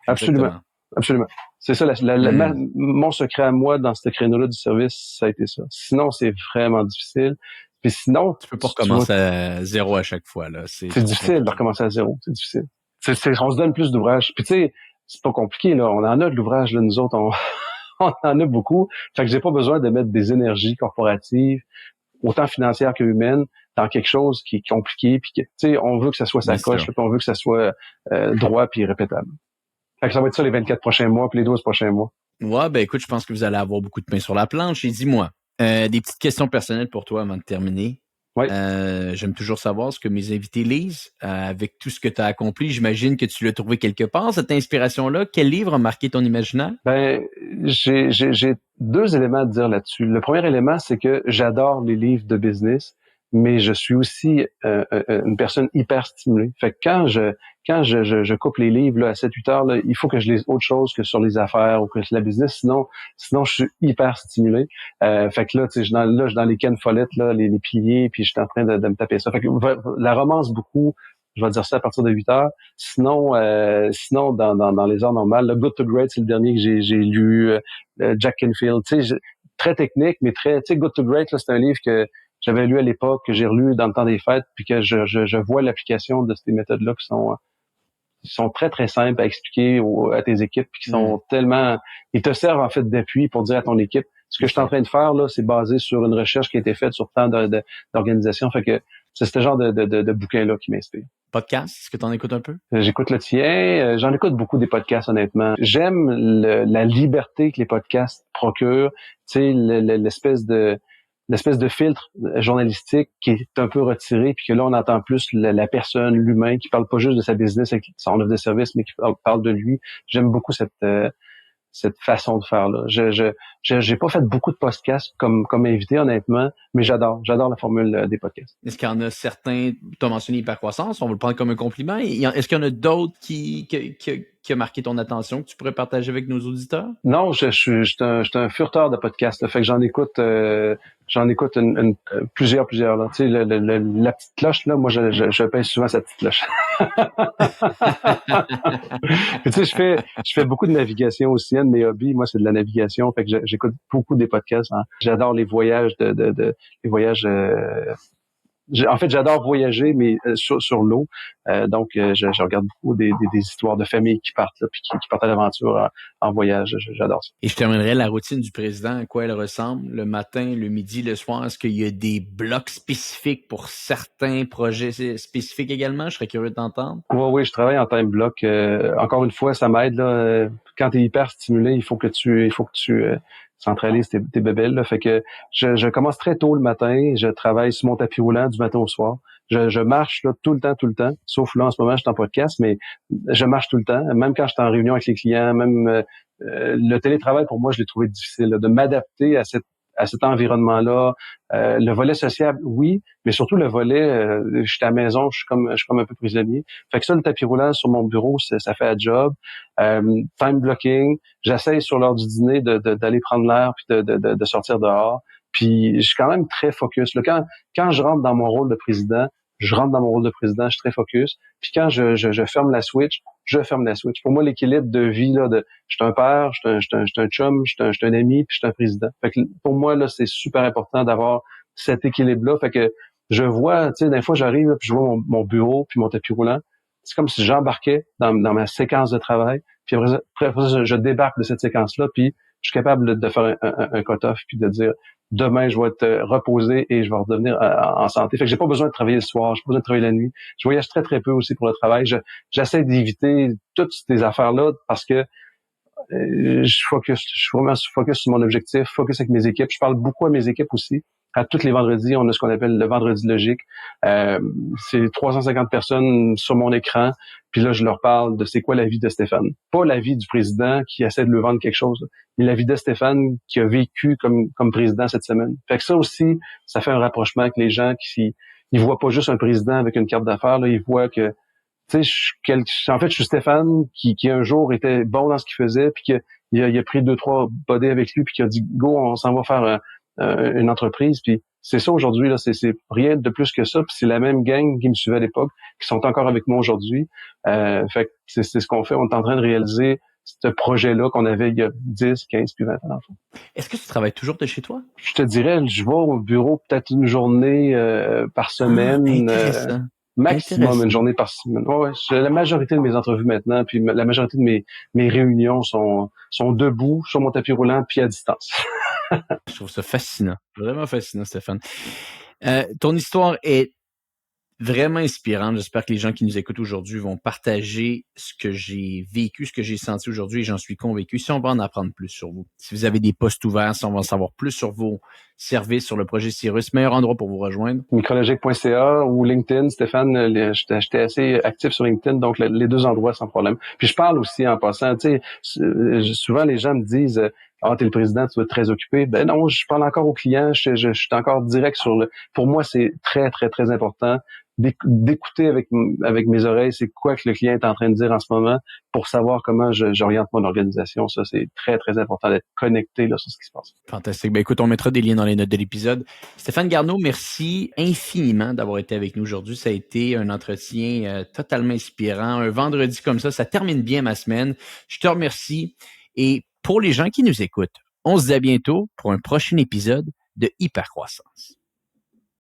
Exactement. absolument. C'est ça, mon secret à moi dans ce créneau-là du service, ça a été ça. Sinon, c'est vraiment difficile. Puis sinon, tu peux pas recommencer à zéro à chaque fois là. C'est difficile de recommencer à zéro. C'est difficile. On se donne plus d'ouvrages. Puis tu sais, c'est pas compliqué là. On en a de l'ouvrage là, nous autres. On en a beaucoup. Fait que j'ai pas besoin de mettre des énergies corporatives, autant financières que humaines, dans quelque chose qui est compliqué. Puis tu sais, on veut que ça soit sa coche, puis on veut que ça soit droit puis répétable. Fait que ça va être ça les 24 prochains mois, puis les 12 prochains mois. Ouais, ben écoute, je pense que vous allez avoir beaucoup de pain sur la planche. Et dis-moi, des petites questions personnelles pour toi avant de terminer. Oui. J'aime toujours savoir ce que mes invités lisent. Avec tout ce que tu as accompli, j'imagine que tu l'as trouvé quelque part, cette inspiration-là. Quel livre a marqué ton imaginaire? Ben, j'ai 2 éléments à dire là-dessus. Le premier élément, c'est que j'adore les livres de business, mais je suis aussi une personne hyper stimulée. Fait que quand je coupe les livres là, à 7-8 heures, là, il faut que je lise autre chose que sur les affaires ou que sur la business, sinon je suis hyper stimulé. Fait que là, tu sais, je suis dans les Ken Follett, là, les piliers, puis je suis en train de me taper ça. Fait que la romance beaucoup, je vais dire ça à partir de 8 heures. Sinon dans les heures normales, le Good to Great, c'est le dernier que j'ai lu, Jack Canfield, tu sais, très technique, mais très, tu sais, Good to Great, là, c'est un livre que j'avais lu à l'époque, que j'ai relu dans le temps des fêtes, puis que je vois l'application de ces méthodes-là qui sont très, très simples à expliquer à tes équipes, puis qui sont tellement... Ils te servent en fait d'appui pour dire à ton équipe, ce que je suis en train de faire, là, c'est basé sur une recherche qui a été faite sur tant d'organisations. Fait que c'est ce genre de bouquin-là qui m'inspire. Podcast, est-ce que tu en écoutes un peu? J'écoute le tien. J'en écoute beaucoup des podcasts, honnêtement. J'aime la liberté que les podcasts procurent. Tu sais, l'espèce de filtre journalistique qui est un peu retiré, puis que là, on entend plus la personne, l'humain, qui parle pas juste de sa business avec son offre de service, mais qui parle de lui. J'aime beaucoup cette façon de faire là. J'ai pas fait beaucoup de podcasts comme invité, honnêtement, mais j'adore la formule des podcasts. Est-ce qu'il y en a certains, tu as mentionné Hypercroissance, on va le prendre comme un compliment. Est-ce qu'il y en a d'autres qui a marqué ton attention, que tu pourrais partager avec nos auditeurs? Non, je suis un furteur de podcasts. Fait que j'en écoute plusieurs là. Tu sais, la petite cloche là, moi je pèse souvent cette petite cloche. Tu sais, je fais beaucoup de navigation aussi. Un de mes hobbies, moi, c'est de la navigation. Fait que j'écoute beaucoup des podcasts. Hein. J'adore les voyages les voyages. En fait, j'adore voyager, mais sur l'eau. Donc, je regarde beaucoup des histoires de familles qui partent là, puis qui partent à l'aventure en voyage. J'adore ça. Et je terminerai la routine du président, à quoi elle ressemble, le matin, le midi, le soir. Est-ce qu'il y a des blocs spécifiques pour certains projets spécifiques également? Je serais curieux de t'entendre. Oui, je travaille en time block. Encore une fois, ça m'aide là. Quand tu es hyper stimulé, il faut que tu centralises tes bébelles. Là. Fait que je commence très tôt le matin. Je travaille sur mon tapis roulant du matin au soir. Je marche là, tout le temps. Sauf là, en ce moment, je suis en podcast, mais je marche tout le temps. Même quand je suis en réunion avec les clients, même le télétravail, pour moi, je l'ai trouvé difficile là, de m'adapter à cet environnement-là. Le volet social, oui, mais surtout le volet, je suis à la maison, je suis comme un peu prisonnier. Fait que ça, le tapis roulant sur mon bureau, ça fait un job. Time blocking, j'essaye sur l'heure du dîner d'aller prendre l'air puis de sortir dehors. Puis je suis quand même très focus. Là, quand je rentre dans mon rôle de président, je suis très focus. Puis quand je ferme la switch, je ferme la switch. Pour moi, l'équilibre de vie, là, je suis un père, je suis un chum, je suis un ami, puis je suis un président. Fait que pour moi, là, c'est super important d'avoir cet équilibre-là. Fait que je vois, tu sais, des fois, j'arrive, là, puis je vois mon bureau, puis mon tapis roulant. c'est comme si j'embarquais dans ma séquence de travail, puis après ça, je débarque de cette séquence-là, puis je suis capable de faire un cut-off, puis de dire demain, je vais être reposé et je vais redevenir en santé. Fait que j'ai pas besoin de travailler le soir, j'ai pas besoin de travailler la nuit. Je voyage très, très peu aussi pour le travail. J'essaie d'éviter toutes ces affaires-là parce que je suis vraiment focus sur mon objectif, focus avec mes équipes. Je parle beaucoup à mes équipes aussi. À tous les vendredis, on a ce qu'on appelle le vendredi logique. C'est 350 personnes sur mon écran. Puis là, je leur parle de c'est quoi la vie de Stéphane. Pas la vie du président qui essaie de lui vendre quelque chose, mais la vie de Stéphane qui a vécu comme président cette semaine. Fait que ça aussi, ça fait un rapprochement avec les gens qui ils voient pas juste un président avec une carte d'affaires. Là, ils voient que tu sais, en fait, je suis Stéphane qui un jour était bon dans ce qu'il faisait, puis il a pris 2-3 bodés avec lui, puis qui a dit go, on s'en va faire une entreprise. Puis c'est ça aujourd'hui là, c'est rien de plus que ça. Puis c'est la même gang qui me suivait à l'époque, qui sont encore avec moi aujourd'hui. Fait que c'est ce qu'on fait. On est en train de réaliser ce projet-là qu'on avait il y a 10, 15, puis 20 ans. Est-ce que tu travailles toujours de chez toi? Je te dirais, je vais au bureau peut-être une journée par semaine. Intéressant. Maximum une journée par semaine. Ouais, la majorité de mes entrevues maintenant, puis la majorité de mes réunions sont debout sur mon tapis roulant puis à distance. Je trouve ça fascinant, vraiment fascinant, Stéphane. Ton histoire est vraiment inspirante. J'espère que les gens qui nous écoutent aujourd'hui vont partager ce que j'ai vécu, ce que j'ai senti aujourd'hui, et j'en suis convaincu. Si on va en apprendre plus sur vous, si vous avez des postes ouverts, si on va en savoir plus sur vos services, sur le projet Cyrus, meilleur endroit pour vous rejoindre? Micrologique.ca ou LinkedIn. Stéphane, j'étais assez actif sur LinkedIn, donc les deux endroits sans problème. Puis je parle aussi en passant, tu sais, souvent les gens me disent t'es le président, tu vas être très occupé. Ben non, je parle encore aux clients, je suis encore direct sur le. Pour moi, c'est très, très, très important d'écouter avec mes oreilles c'est quoi que le client est en train de dire en ce moment pour savoir comment j'oriente mon organisation. Ça, c'est très, très important d'être connecté là, sur ce qui se passe. Fantastique. Ben écoute, on mettra des liens dans les notes de l'épisode. Stéphane Garneau, merci infiniment d'avoir été avec nous aujourd'hui. Ça a été un entretien totalement inspirant. Un vendredi comme ça termine bien ma semaine. Je te remercie. Et pour les gens qui nous écoutent, on se dit à bientôt pour un prochain épisode de Hypercroissance.